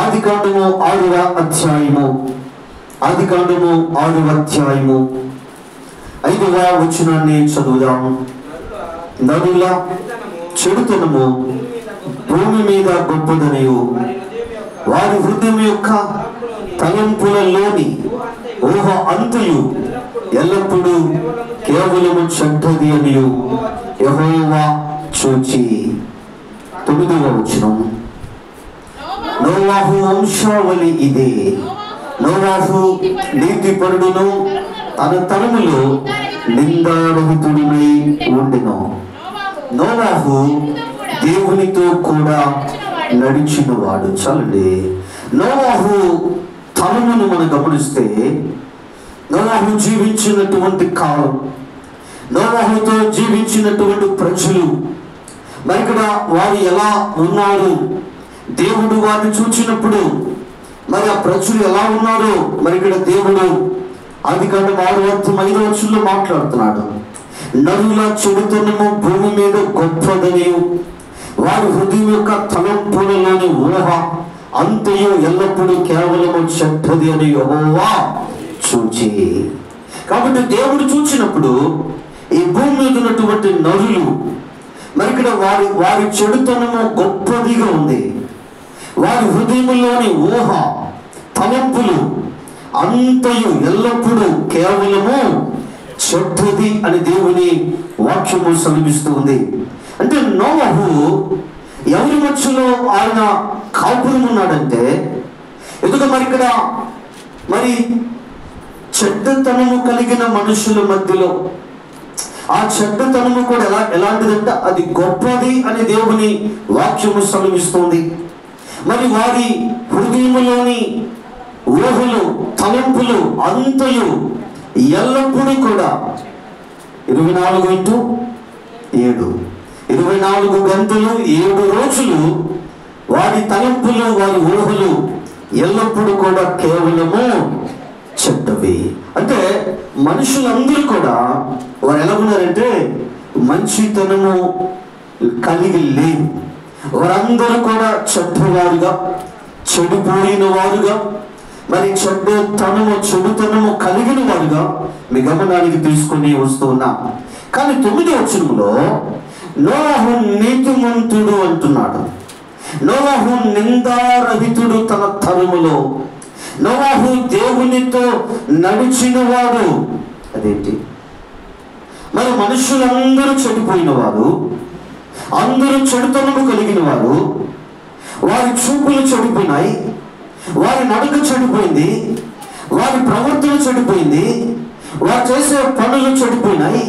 ఆదికాండము 6వ అధ్యాయము 5వ వచనాన్ని చదువుదాం. నరుల చెడుతనము భూమి మీద గొప్పదనియు వారి హృదయం యొక్క తలంపులలోని ఊహ అంతయు ఎల్లప్పుడూ కేవలము చెడ్డది అని యెహోవా చూచి. 9వ వచనం, నోవాహు వంశావళి ఇదే. నోవాహు నీతిపరుడును తన తరములో నిందారహితుడినై ఉండెను. నోవాహు దేవునితో కూడా నడిచినవాడు. చాలండి. నోవాహు తరమును మనం గమనిస్తే, నోవాహు జీవించినటువంటి కాలం, నోవాహుతో జీవించినటువంటి ప్రజలు, మరి ఇక్కడ వారు ఎలా ఉన్నారు, దేవుడు వారిని చూచినప్పుడు మరి ఆ ప్రజలు ఎలా ఉన్నారో మరి ఇక్కడ దేవుడు ఆదికాండం 6:5 మాట్లాడుతున్నాడు. నరుల చెడుతనము భూమి మీద గొప్పదని, వారి హృదయం యొక్క తలంపులలోని ఊహ అంతయు ఎల్లప్పుడూ కేవలము చెడ్డది అని యెహోవా చూచి. కాబట్టి దేవుడు చూచినప్పుడు ఈ భూమి మీద ఉన్నటువంటి నరులు మరి ఇక్కడ వారి చెడుతనము గొప్పదిగా ఉంది. వారి హృదయంలోని ఊహ తలంపులు అంతయు ఎల్లప్పుడూ కేవలము చెడ్డది అని దేవుని వాక్యము సెలవిస్తూ ఉంది. అంటే నోవహు ఎవరి మధ్యలో ఆయన కాపురం ఉన్నాడంటే, ఎందుకు మరి ఇక్కడ మరి చెడ్డతనము కలిగిన మనుషుల మధ్యలో ఆ చెడ్డతనము కూడా ఎలాంటిదంటే అది గొప్పది అని దేవుని వాక్యము సెలవిస్తుంది. మరి వారి హృదయములోని ఊహలు తలంపులు అంతయు ఎల్లప్పుడూ కూడా 24x7 24 గంటలు 7 రోజులు వారి తలంపులు వారి ఊహలు ఎల్లప్పుడూ కూడా కేవలము చెడ్డవి. అంటే మనుషులందరూ కూడా వారు ఎలా ఉన్నారంటే మంచితనము కలిగి లేరు. వారందరూ కూడా చెడ్డవారుగా, చెడిపోయిన వారుగా, మరి చెడుతనము కలిగిన వారుగా మీ గమనానికి తీసుకొని వస్తూ ఉన్నాం. కానీ 9వ వచనంలో నోవహు నీతిమంతుడు అంటున్నాడు. నోవహు నిందారహితుడు తన తరములో. నోవహు దేవునితో నడిచిన వాడు. అదేంటి? మరి మనుషులందరూ చెడిపోయిన వారు, అందరూ చెడుతనము కలిగిన వారు, వారి చూపులు చెడిపోయినాయి, వారి నడక చెడిపోయింది, వారి ప్రవర్తన చెడిపోయింది, వారు చేసే పనులు చెడిపోయినాయి,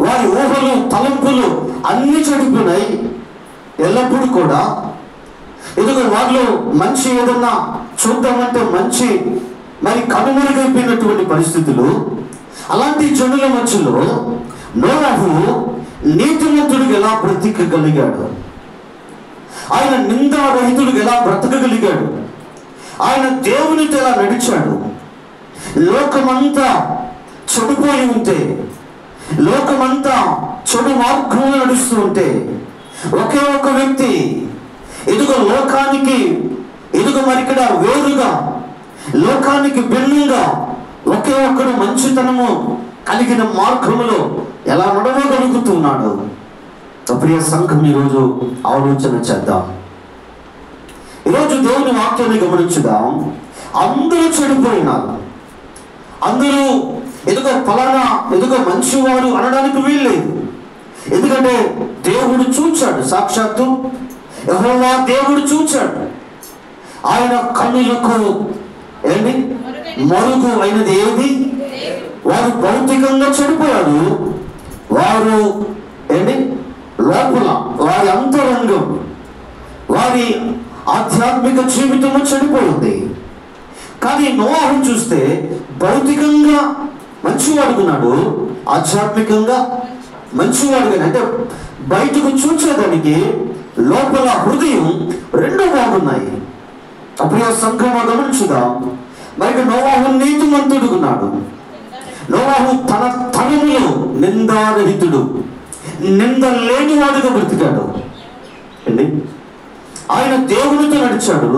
వారి ఊహలు తలంపులు అన్నీ చెడిపోయినాయి. ఎల్లప్పుడూ కూడా ఎందుకు వాళ్ళు మంచి ఏదన్నా చూద్దామంటే మంచి మరి కనుమరుగైపోయినటువంటి పరిస్థితులు. అలాంటి జనుల మధ్యలో నోవహు నీతిమంతుడికి ఎలా బ్రతికగలిగాడు? ఆయన నిందారహితుడికి ఎలా బ్రతకగలిగాడు? ఆయన దేవునితో ఎలా నడిచాడు? లోకమంతా చెడిపోయి ఉంటే, లోకమంతా చెడు మార్గంలో నడుస్తూ ఉంటే, ఒకే ఒక వ్యక్తి ఎదుగు మరి ఇక్కడ వేరుగా, లోకానికి భిన్నంగా ఒకే ఒక్కడు మంచితనము కలిగిన మార్గములో ఎలా నడవగలుగుతున్నాడు? ప్రియ సంఘం, ఈరోజు ఆలోచన చేద్దాం. ఈరోజు దేవుని వాక్యాన్ని గమనించుదాం. అందరూ చెడిపోయినారు. అందరూ ఎదుగో మంచివారు అనడానికి వీల్లేదు. ఎందుకంటే దేవుడు చూచాడు, సాక్షాత్తు యెహోవా దేవుడు చూచాడు. ఆయన కన్నులకు మరుగు అయినది ఏది? వారు భౌతికంగా చెడిపోయారు. వారు లోపల వారి అంతరంగం, వారి ఆధ్యాత్మిక జీవితము చెడిపోయింది. కానీ నోవహు చూస్తే భౌతికంగా మంచివాడుకున్నాడు, ఆధ్యాత్మికంగా మంచివాడుగా, అంటే బయటకు చూసేదానికి లోపల హృదయం రెండు బాగున్నాయి. అప్పుడు ఆ సంఘం గమనించుదాం. మరి నోవహు నీతిమంతుడుకున్నాడు. నోవహు తన తనములో నిందారహితుడు, నింద లేనివాడుగా బ్రతికాడు. ఆయన దేవునితో నడిచాడు.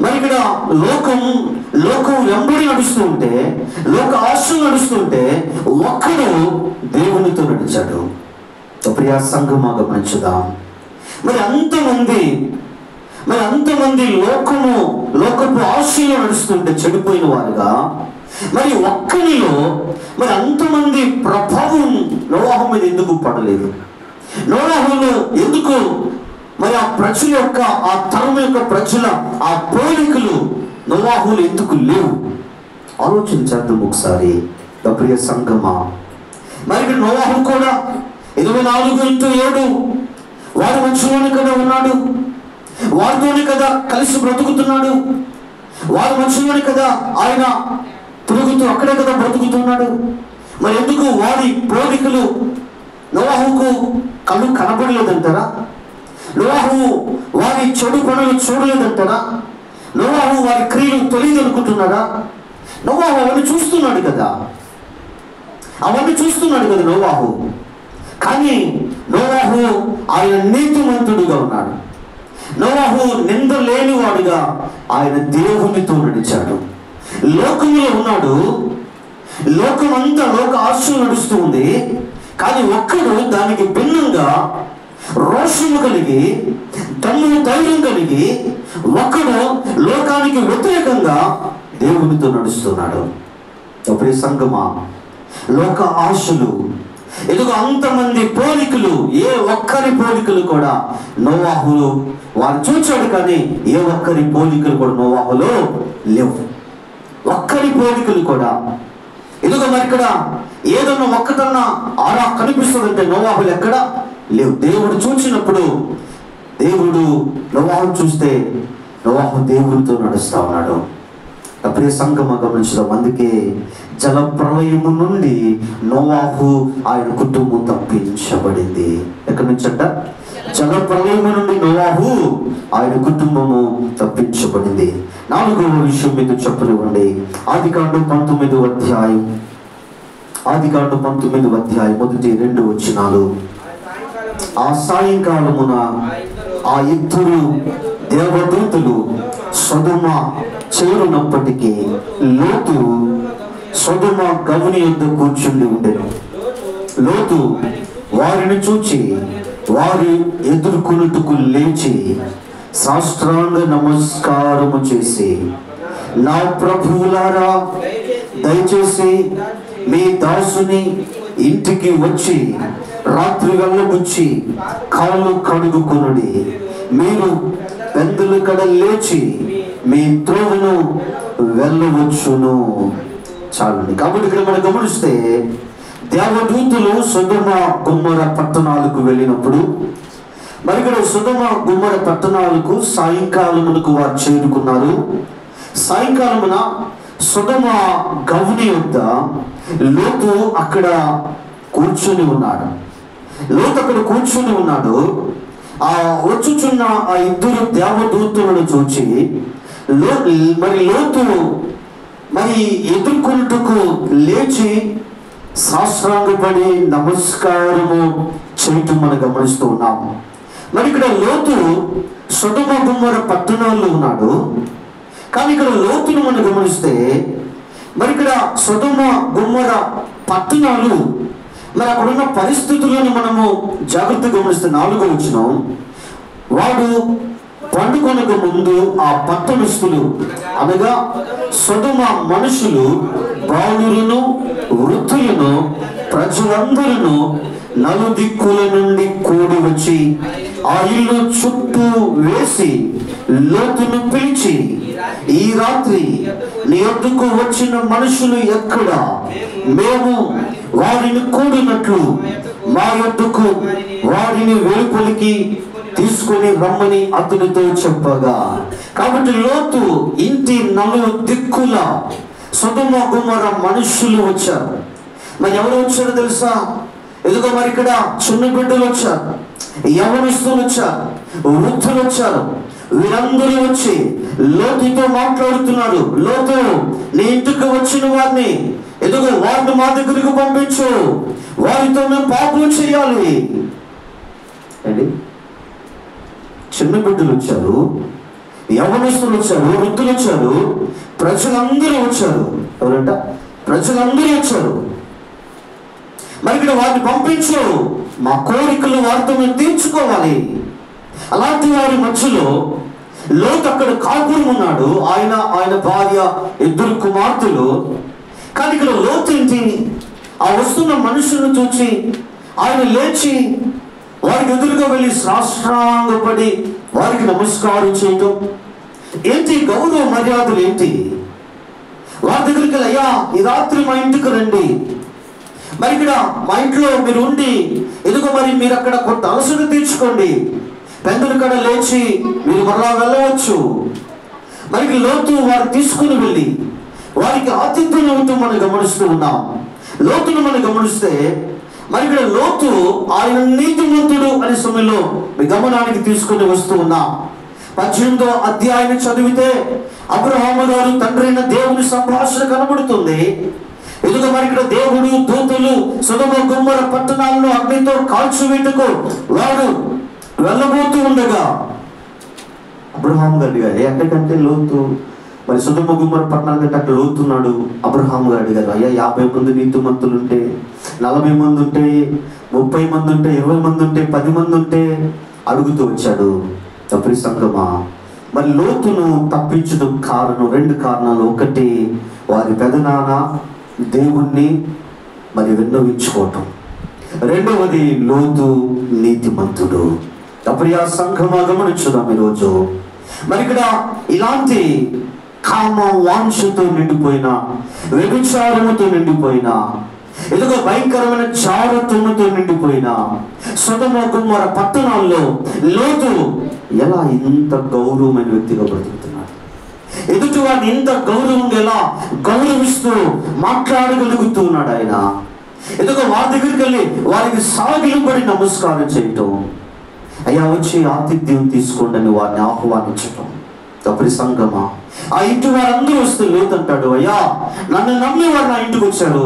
మరి ఇక్కడ లోకం వెంబడి నడుస్తూ ఉంటే, లోక ఆశలు నడుస్తుంటే ఒక్కడు దేవునితో నడిచాడు. ప్రియ సంఘమా గమనించుదాం. మరి అంతమంది మరి అంతమంది లోకపు ఆశలో నడుస్తుంటే చెడిపోయిన వారుగా, మరి ఒక్కరిలో మరి అంతమంది ప్రభావం నోవాహు మీద ఎందుకు పడలేదు? నోవాహులో ఎందుకు మరి ఆ ప్రజల యొక్క, ఆ తరం యొక్క ప్రజల ఆ పోలికలు నోవాహులు ఎందుకు లేవు? ఆలోచించేద్దాం ఒకసారి ప్రియ సంగమా. మరి నోవాహు కూడా 24x7 వారి మధ్యలోనే కదా ఉన్నాడు, వారితోనే కదా కలిసి బ్రతుకుతున్నాడు, వారి మధ్యలోనే కదా ఆయన తిరుగుతూ అక్కడే కదా బ్రతుకుతున్నాడు. మరి ఎందుకు వారి పోలికలు నోవాహుకు కళ్ళు కనబడలేదంటారా? నోవాహు వారి చెడు పనులు చూడలేదంటారా? నోవాహు వారి క్రియలు తెలియదు అనుకుంటున్నారా? నోవాహు అవన్నీ చూస్తున్నాడు కదా నోవాహు. కానీ నోవాహు ఆయన నీతిమంతుడుగా ఉన్నాడు. నోవాహు నింద లేనివాడుగా ఆయన దేవునితో నడిచాడు. లోకంలో ఉన్నాడు, లోకమంతా లోక ఆశలు నడుస్తూ ఉంది. కానీ ఒక్కడు దానికి భిన్నంగా రోషము కలిగి, దమ్ము ధైర్యం కలిగి ఒక్కడు లోకానికి వ్యతిరేకంగా దేవునితో నడుస్తున్నాడు. అప్పుడే సంగమా, లోక ఆశలు ఎందుకు అంతమంది పోలికలు, ఏ ఒక్కరి పోలికలు కూడా నోవాహులో వారు చూచాడు, కానీ ఏ ఒక్కరి పోలికలు కూడా నోవాహులో లేవు. ఒక్కరి పోలికలు కూడా ఎందుకు మరి ఇక్కడ ఏదన్నా ఒక్కటన్నా ఆరా కనిపిస్తుందంటే నోవాహులు ఎక్కడ లేవు. దేవుడు చూచినప్పుడు, దేవుడు నోవాహు చూస్తే నోవాహు దేవుడితో నడుస్తా ఉన్నాడు. ప్రియ సంగమ గమనించడం. అందుకే జల ప్రళయము నుండి నోవాహు ఆయన కుటుంబం తప్పించబడింది. ఎక్కడి నుంచి అంట? జల ప్రళయము నుండి నోవాహు ఆయన కుటుంబము తప్పించబడింది. 4వ విషయం మీకు చెప్పనివ్వండి. ఆదికాండం 19వ అధ్యాయం, ఆదికాండం 19వ అధ్యాయం 1-2 వచనాలు. ఆ సాయంకాలమున ఆ ఇద్దరు దేవదూతలు సొదొమ చేరునప్పటికీ లోతు సొదొమ గవని యొద్ద కూర్చుండి ఉండెను. లోతు వారిని చూచి వారి ఎదుర్కొనుటకు లేచి సాష్టాంగ నమస్కారము చేసి, నా ప్రభువులారా, దయచేసి మీ దాసుని ఇంటికి వచ్చి రాత్రి వెళ్ళబుచ్చి కాళ్ళు కడుగుకొనుడి. మీరు పెద్దలు కడ లేచి మీ త్రోవను వెళ్ళవచ్చును. చాలండి. కాబట్టి ఇక్కడ మనం గమనిస్తే దేవదూతలు సొదొమ గొమొర్ర పట్టణాలకు వెళ్ళినప్పుడు, మరి ఇక్కడ సొదొమ గొమొర్ర పట్టణాలకు సాయంకాలమునకు వారు చేరుకున్నారు. సాయంకాలమున సొదొమ గవని వద్ద లోతు అక్కడ కూర్చొని ఉన్నాడు. ఆ వచ్చుచున్న ఆ ఇద్దరు దేవదూతలను చూచి లోతు ఎదుర్కొనుటకు లేచి సాష్టాంగపడి నమస్కారము చేయటం మనం గమనిస్తూ ఉన్నాము. మరి ఇక్కడ లోతు సొదొమ గొమొర్ర పట్టణాల్లో ఉన్నాడు. కానీ ఇక్కడ లోతును మనం గమనిస్తే, మరి ఇక్కడ సొదొమ గొమొర్ర పట్టణాలు, మరి అక్కడున్న పరిస్థితులను మనము జాగ్రత్తగా గమనిస్తే 4వ వచనం, వాడు పండుకొనక ముందు ఆ పట్టణస్థులు అనగా సొదొమ మనుషులు బాలులను వృద్ధులను ప్రజలందరూ నలుదిక్కుల నుండి కూడి వచ్చి ఆ ఇల్లు చుట్టూ వేసి లోతును పిలిచి, ఈ రాత్రి నీ వద్దకు వచ్చిన మనుషులు ఎక్కడ? మేము వారిని కూడినట్లు మా యొద్దకు వారిని వెలుపలికి తీసుకొని రమ్మని అతనితో చెప్పగా, కాబట్టి లోతు ఇంటి నలుదిక్కుల సొదొమ గొమొర్ర మనుషులు వచ్చారు. మరి ఎవరు వచ్చారో తెలుసా? ఎదుగో మరి ఇక్కడ చిన్న బిడ్డలు వచ్చారు, యవనస్తులు వచ్చారు, వృద్ధులు వచ్చారు. వీరందరూ వచ్చి లోతుతో మాట్లాడుతున్నారు. లోతు, నీ ఇంటికి వచ్చిన వారిని ఎదుగో వారిని మా దగ్గరికి పంపించు, వారితో మేము పాపం చేయాలి. చిన్న బిడ్డలు వచ్చారు, యవనస్తులు వచ్చారు, వృద్ధులు వచ్చారు, ప్రజలందరూ వచ్చారు. ఎవరంట? ప్రజలందరూ వచ్చారు. మరి ఇక్కడ వారిని పంపించు, మా కోరికలు వారితో మేము తీర్చుకోవాలి. అలాంటి వారి మధ్యలో లోతు అక్కడ కాపురం ఉన్నాడు, ఆయన భార్య, 2 కుమార్తెలు. కానీ ఇక్కడ లోతు ఏంటి? ఆ వస్తున్న మనుషులను చూచి ఆయన లేచి వారికి ఎదురుగా వెళ్ళి సాష్టాంగపడి వారికి నమస్కారం చేయటం ఏంటి? గౌరవ మర్యాదలు ఏంటి? వారి దగ్గరికి వెళ్ళి, అయ్యా ఈ రాత్రి మా ఇంటికి రండి, మరి ఇక్కడ మా ఇంట్లో మీరు ఉండి ఎదుగు, మరి మీరు అక్కడ కొంత అలసట తీర్చుకోండి, పెద్దల కడ లేచి మీరు మరలా వెళ్ళవచ్చు. మరి లోతు వారు తీసుకుని వెళ్ళి వారికి ఆతిథ్యం ఇవ్వటం మనం గమనిస్తూ ఉన్నాం. లోతును మనం గమనిస్తే మరి ఇక్కడ లోతు ఆయన నీతిమంతుడు అనే సమయంలో మీ గమనానికి తీసుకుని వస్తూ ఉన్నాం. 18వ అధ్యాయాన్ని చదివితే అబ్రహాము గారు తండ్రి అయిన దేవుని సంభాషణ కనబడుతుంది. ఎదుగు మరి ఇక్కడ దేవుడు దూతలు సొదొమ గొమొర్రా పట్టణాలను అగ్నితో కాల్చివేటకు వాడు వెళ్ళబోతూ ఉండగా అబ్రహాము గారు అడిగారు, ఎక్కడికంటే లోతు మరి సొదొమ గొమొర్రా పట్టణాల కంటే అక్కడ లోతున్నాడు. అబ్రహాము గారు అడిగారు, అయ్యా 50 మంది నీతిమంతులు ఉంటే, 40 మంది ఉంటే, 30 మంది ఉంటే, 20 మంది ఉంటే, 10 మంది ఉంటే అడుగుతూ వచ్చాడు. తప్పని సంగమా, మరి లోతును తప్పించడం కారణం 2 కారణాలు. ఒకటి, వారి పెదనాన్న దేవుణ్ణి మరి విన్నవించుకోవటం. రెండవది, లోతు నీతిమంతుడు. తప్పని ఆ సంఘమా గమనించుదాం ఈరోజు. మరి ఇక్కడ ఇలాంటి కామ వాంఛతో నిండిపోయిన, వ్యభిచారముతో నిండిపోయిన, ఎదుగో భయంకరమైన చారత్వముతో నిండిపోయిన సొదొమ గొమొర్రా పట్టణాల్లో లోతు ఎలా ఇంత గౌరవమైన వ్యక్తిగా బ్రతుకుతున్నాడు? ఎదుటి వాడిని ఇంత గౌరవంగా ఎలా గౌరవిస్తూ మాట్లాడగలుగుతున్నాడు ఆయన? ఎదుగో వారి దగ్గరికి వెళ్ళి వారికి సాగిలపడి నమస్కారం చేయటం, అయ్యా వచ్చి ఆతిథ్యం తీసుకోండి అని వారిని ఆహ్వానించటం. తప్పని సంగమా, ఆ ఇంటి వారందరూ వస్తే లోతు అంటాడు, అయ్యా నన్ను నమ్మి వారు నా ఇంటికి వచ్చారు,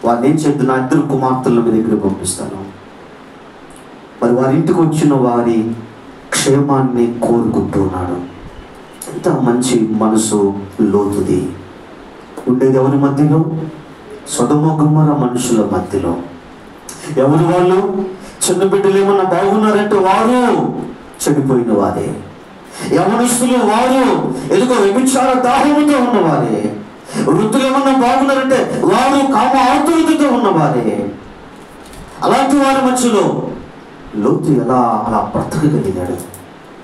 వారిని ఏం చేద్దు, నా 2 కుమార్తెలను మీ దగ్గర పంపిస్తాను. మరి వారి ఇంటికి వచ్చిన వారి క్షేమాన్ని కోరుకుంటున్నాడు. ఎంత మంచి మనసు లోతుది. ఉండేది ఎవరి మధ్యలో? సొదొమ గొమొర్రా మనుషుల మధ్యలో. ఎవరు వాళ్ళు? చిన్న బిడ్డలు ఏమన్నా బాగున్నారంటే వారు చెడిపోయిన వారే. యవనస్తులు వారు ఎదుగో వ్యభిచార దాహముతో ఉన్నవారే. వృద్ధులు ఏమన్నా బాగున్నారంటే వారు కామ ఆతురతతో ఉన్నవారే. అలాంటి వారి మధ్యలో లోతు ఎలా అలా బ్రతకగలిగాడు?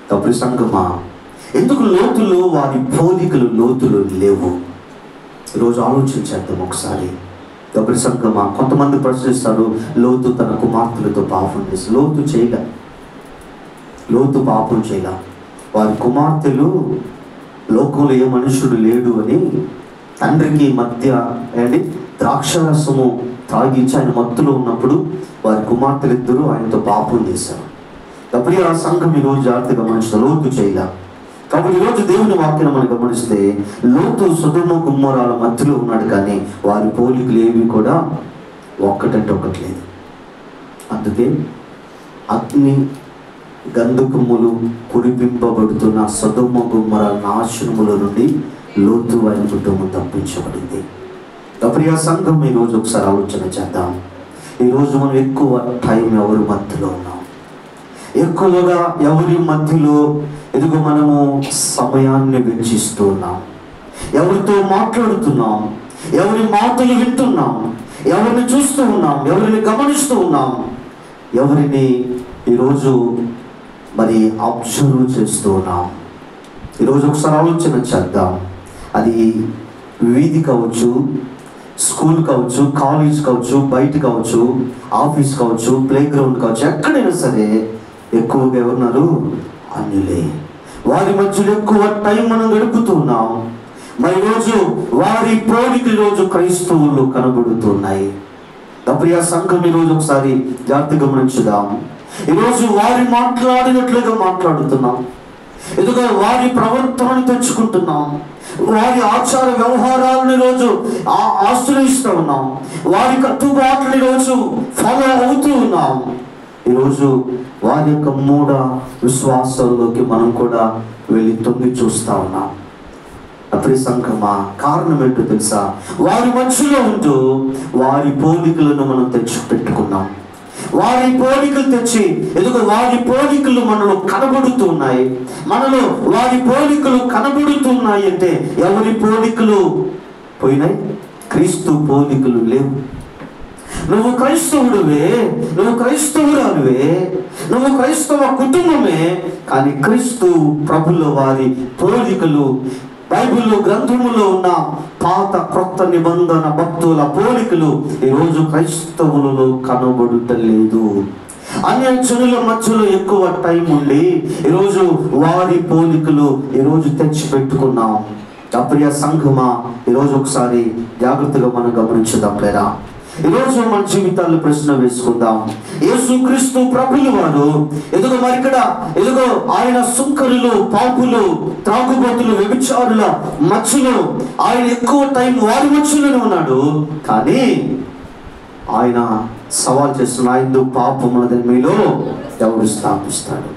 తప్పని సంగమా, ఎందుకు లోతులు వారి పోలికలు లోతులు లేవు? ఈరోజు ఆలోచించేద్దాం ఒకసారి. తప్పని సంగమా, కొంతమంది ప్రశ్నిస్తారు, లోతు తన కుమార్తెలతో పాపం చేసి. లోతు పాపం చేయగా వారి కుమార్తెలు లోకంలో ఏ మనుషుడు లేడు అని తండ్రికి మధ్య ద్రాక్షరసము తాగించి ఆయన మత్తులో ఉన్నప్పుడు వారి కుమార్తెలిద్దరూ ఆయనతో పాపం చేశారు. తప్పని ఆ సంఘం ఈరోజు జాగ్రత్తగా గమనిస్తారు, లోతు చేయగా. కాబట్టి ఈరోజు దేవుని వాక్యం మనం గమనిస్తే లోతు సొదొమ గొమొర్రాల మధ్యలో ఉన్నాడు, కానీ వారి పోలికలు ఏవి కూడా ఒక్కటంటే ఒకటి లేదు. అందుకే అగ్ని గంధకములు కురిపింపబడుతున్న సొదొమ గొమొర్రా నాశనముల నుండి లోతు ఆయన కుటుంబం తప్పించబడింది. తప్పని ఆ సంఘం ఈరోజు ఒకసారి ఆలోచన చేద్దాం. ఈరోజు మనం ఎక్కువ టైం ఎవరి మధ్యలో ఉన్నాం? ఎక్కువగా ఎవరి మధ్యలో ఎదుగు మనము సమయాన్ని వెచ్చిస్తూ ఉన్నాం? ఎవరితో మాట్లాడుతున్నాం? ఎవరి మాటలు వింటున్నాం? ఎవరిని చూస్తూ ఉన్నాం? ఎవరిని గమనిస్తూ ఉన్నాం? ఎవరిని ఈరోజు మరి అబ్జర్వ్ చేస్తూ ఉన్నాం? ఈరోజు ఒకసారి ఆలోచన చేద్దాం. అది వీధి కావచ్చు, స్కూల్ కావచ్చు, కాలేజ్ కావచ్చు, బయట కావచ్చు, ఆఫీస్ కావచ్చు, ప్లే గ్రౌండ్ కావచ్చు, ఎక్కడైనా సరే ఎక్కువగా ఎవరున్నారు? అన్యులే. వారి మధ్యలో ఎక్కువ టైం మనం గడుపుతున్నాం. మరి ఈరోజు వారి పోలిక ఈరోజు క్రైస్తవులు కనబడుతున్నాయి. తప్పని ఆ సంఘం ఈరోజు ఒకసారి జాగ్రత్తగా గమనించుదాం. ఈరోజు వారి మాట్లాడినట్లుగా మాట్లాడుతున్నాం. ఎందుకంటే వారి ప్రవర్తనను తెచ్చుకుంటున్నాం. వారి ఆచార వ్యవహారాలను ఈరోజు ఆశ్రయిస్తూ ఉన్నాం. వారి కట్టుబాట్లను ఈరోజు ఫాలో అవుతూ ఉన్నాం. ఈరోజు వారి యొక్క మూఢ విశ్వాసాల్లోకి మనం కూడా వెళ్ళి తొంగి చూస్తూ ఉన్నాం. అప్పుడు సంఘమా, కారణం ఏంటో తెలుసా? వారి మధ్యలో ఉంటూ వారి పోలికలను మనం తెచ్చిపెట్టుకున్నాం. వారి పోలికలు తెచ్చి ఎదుగు వారి పోలికలు మనలో కనబడుతూ ఉన్నాయి. మనలో వారి పోలికలు కనబడుతున్నాయి అంటే ఎవరి పోలికలు పోయినాయి? క్రీస్తు పోలికలు లేవు. నువ్వు క్రైస్తవుడివే, నువ్వు క్రైస్తవురాలువే, నువ్వు క్రైస్తవ కుటుంబమే, కానీ క్రీస్తు ప్రభుల వారి పోలికలు, బైబిల్లో గ్రంథములో ఉన్న పాత క్రొత్త నిబంధన భక్తుల పోలికలు ఈరోజు క్రైస్తవులలో కనబడుటలేదు. అన్యజనుల మధ్యలో ఎక్కువ టైం ఉండి ఈరోజు వారి పోలికలు ఈరోజు తెచ్చి పెట్టుకున్నాం. ప్రియ సంఘమా, ఈరోజు ఒకసారి జాగ్రత్తగా మనం గమనించుదాం. లేదా ఈరోజు మన జీవితాల్లో ప్రశ్న వేసుకుందాం. యేసుక్రీస్తు ప్రభులు వారు ఎదుగో మరి ఇక్కడ ఎదుగో ఆయన సుంకరులు, పాపులు, త్రాగుబోతులు, వ్యభిచారుల మధ్యలో ఆయన ఎక్కువ టైం వారి మధ్యలోనే ఉన్నాడు. కానీ ఆయన సవాల్ చేస్తున్న, ఆయన పాపమున్నదని మీలో ఎవరు స్థాపిస్తాడు?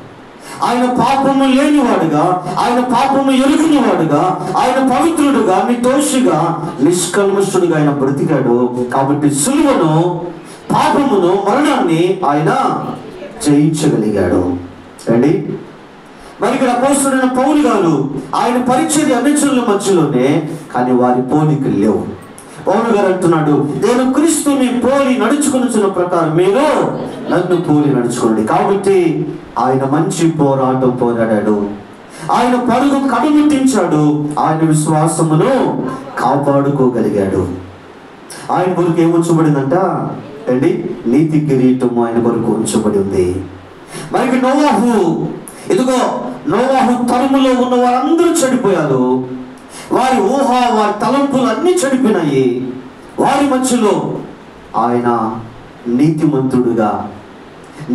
ఆయన పాపము లేనివాడుగా, ఆయన పాపము ఎరుగునివాడుగా, ఆయన పవిత్రుడుగా, నిర్దోషిగా, నిష్కల్మషుడుగా ఆయన బ్రతికాడు. కాబట్టి సిలువను, పాపమును, మరణాన్ని ఆయన జయించగలిగాడు. రండి, మరి ఇక్కడ అపోస్తలుడైన పౌలు గారు ఆయన పరిచర్య అన్యజనుల మధ్యలోనే, కానీ వారి పోలికలు లేవు. పౌలు గారు అంటున్నాడు, నేను క్రీస్తుని పోలి నడుచుకున్న ప్రకారం మీరు నన్ను పోలి నడుచుకోండి. కాబట్టి ఆయన మంచి పోరాటం పోరాడాడు. ఆయన పరుగు కడుముట్టించాడు. ఆయన విశ్వాసమును కాపాడుకోగలిగాడు. ఆయన కొరకు ఏముంచబడిందంట అండి? నీతి కిరీటము ఆయన కొరకు ఉంచబడి ఉంది. మరి నోవాహు, ఇదిగో నోవాహు తరములో ఉన్న వారందరూ చనిపోయారు. వారి ఊహ, వారి తలంపులు అన్నీ చనిపోయినాయి. వారి మధ్యలో ఆయన నీతిమంతుడుగా,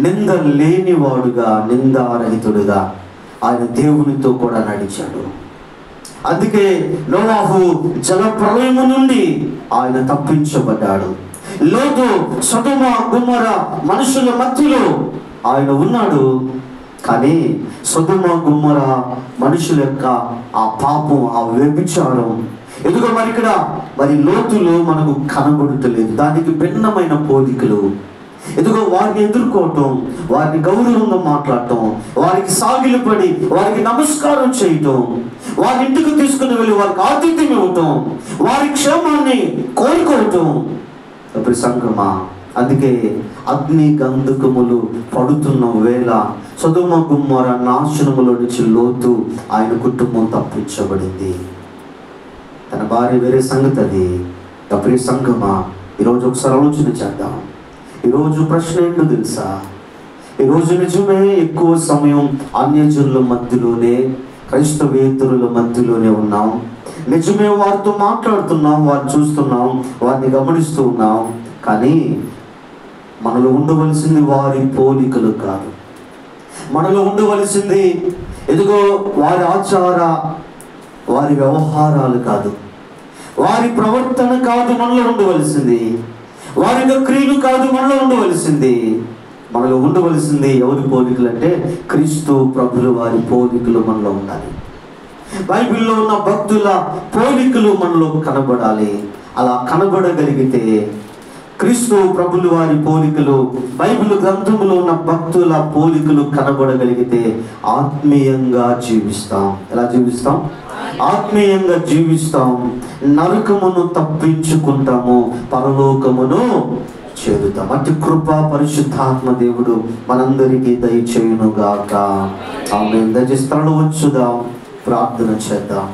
నింద లేనివాడుగా, నిందారహితుడుగా ఆయన దేవునితో కూడా నడిచాడు. అందుకే నోవాహు జల ప్రళయము నుండి ఆయన తప్పించబడ్డాడు. లోతు సొదొమ గొమొర మనుషుల మధ్యలో ఆయన ఉన్నాడు. కానీ సొదొమ గొమొర మనుషుల యొక్క ఆ పాపం, ఆ వ్యభిచారం ఎందుకో మరి ఇక్కడ మరి లోతులు మనకు కనబడటలేదు. దానికి భిన్నమైన పోలికలు. ఎందుకో వారిని ఎదుర్కోవటం, వారిని గౌరవంగా మాట్లాడటం, వారికి సాగిలు పడి వారికి నమస్కారం చేయటం, వారి ఇంటికి తీసుకుని వెళ్ళి వారికి ఆతిథ్యం ఇవ్వటం, వారి క్షేమాన్ని కోరుకోవటం. అప్పుడు సంగమా, అందుకే అగ్ని గంధకములు పడుతున్న వేళ సొదొమ గొమొర నాశనములో నుంచి లోతు ఆయన కుటుంబం తప్పించబడింది. తన భార్య వేరే సంగతి అది. అప్పుడు సంగమా, ఈరోజు ఒకసారి ఆలోచన చేద్దాం. ఈరోజు ప్రశ్న ఏంటో తెలుసా? ఈరోజు నిజమే ఎక్కువ సమయం అన్యజనుల మధ్యలోనే, క్రైస్తవేతరుల మధ్యలోనే ఉన్నాం. నిజమే వారితో మాట్లాడుతున్నాం, వారిని చూస్తున్నాం, వారిని గమనిస్తూ ఉన్నాం. కానీ మనలో ఉండవలసింది వారి పోలికలు కాదు. మనలో ఉండవలసింది ఎదుగో వారి ఆచార, వారి వ్యవహారాలు కాదు, వారి ప్రవర్తన కాదు మనలో ఉండవలసింది, వారి క్రియలు కాదు మనలో ఉండవలసింది. మనలో ఉండవలసింది ఎవరి పోలికలు అంటే క్రీస్తు ప్రభుల వారి పోలికలు మనలో ఉండాలి. బైబిల్లో ఉన్న భక్తుల పోలికలు మనలో కనబడాలి. అలా కనబడగలిగితే క్రీస్తు ప్రభుల వారి పోలికలు, బైబిల్ గ్రంథములో ఉన్న భక్తుల పోలికలు కనబడగలిగితే ఆత్మీయంగా జీవిస్తాం. ఎలా జీవిస్తాం? ఆత్మీయంగా జీవిస్తాం. నరకమును తప్పించుకుంటాము, పరలోకమును చేరుతాం. అటు కృప పరిశుద్ధాత్మ దేవుడు మనందరికీ దయచేయునుగాక. ఆమేన్. దయచేసి తలలు వంచుదాం, ప్రార్థన చేద్దాం.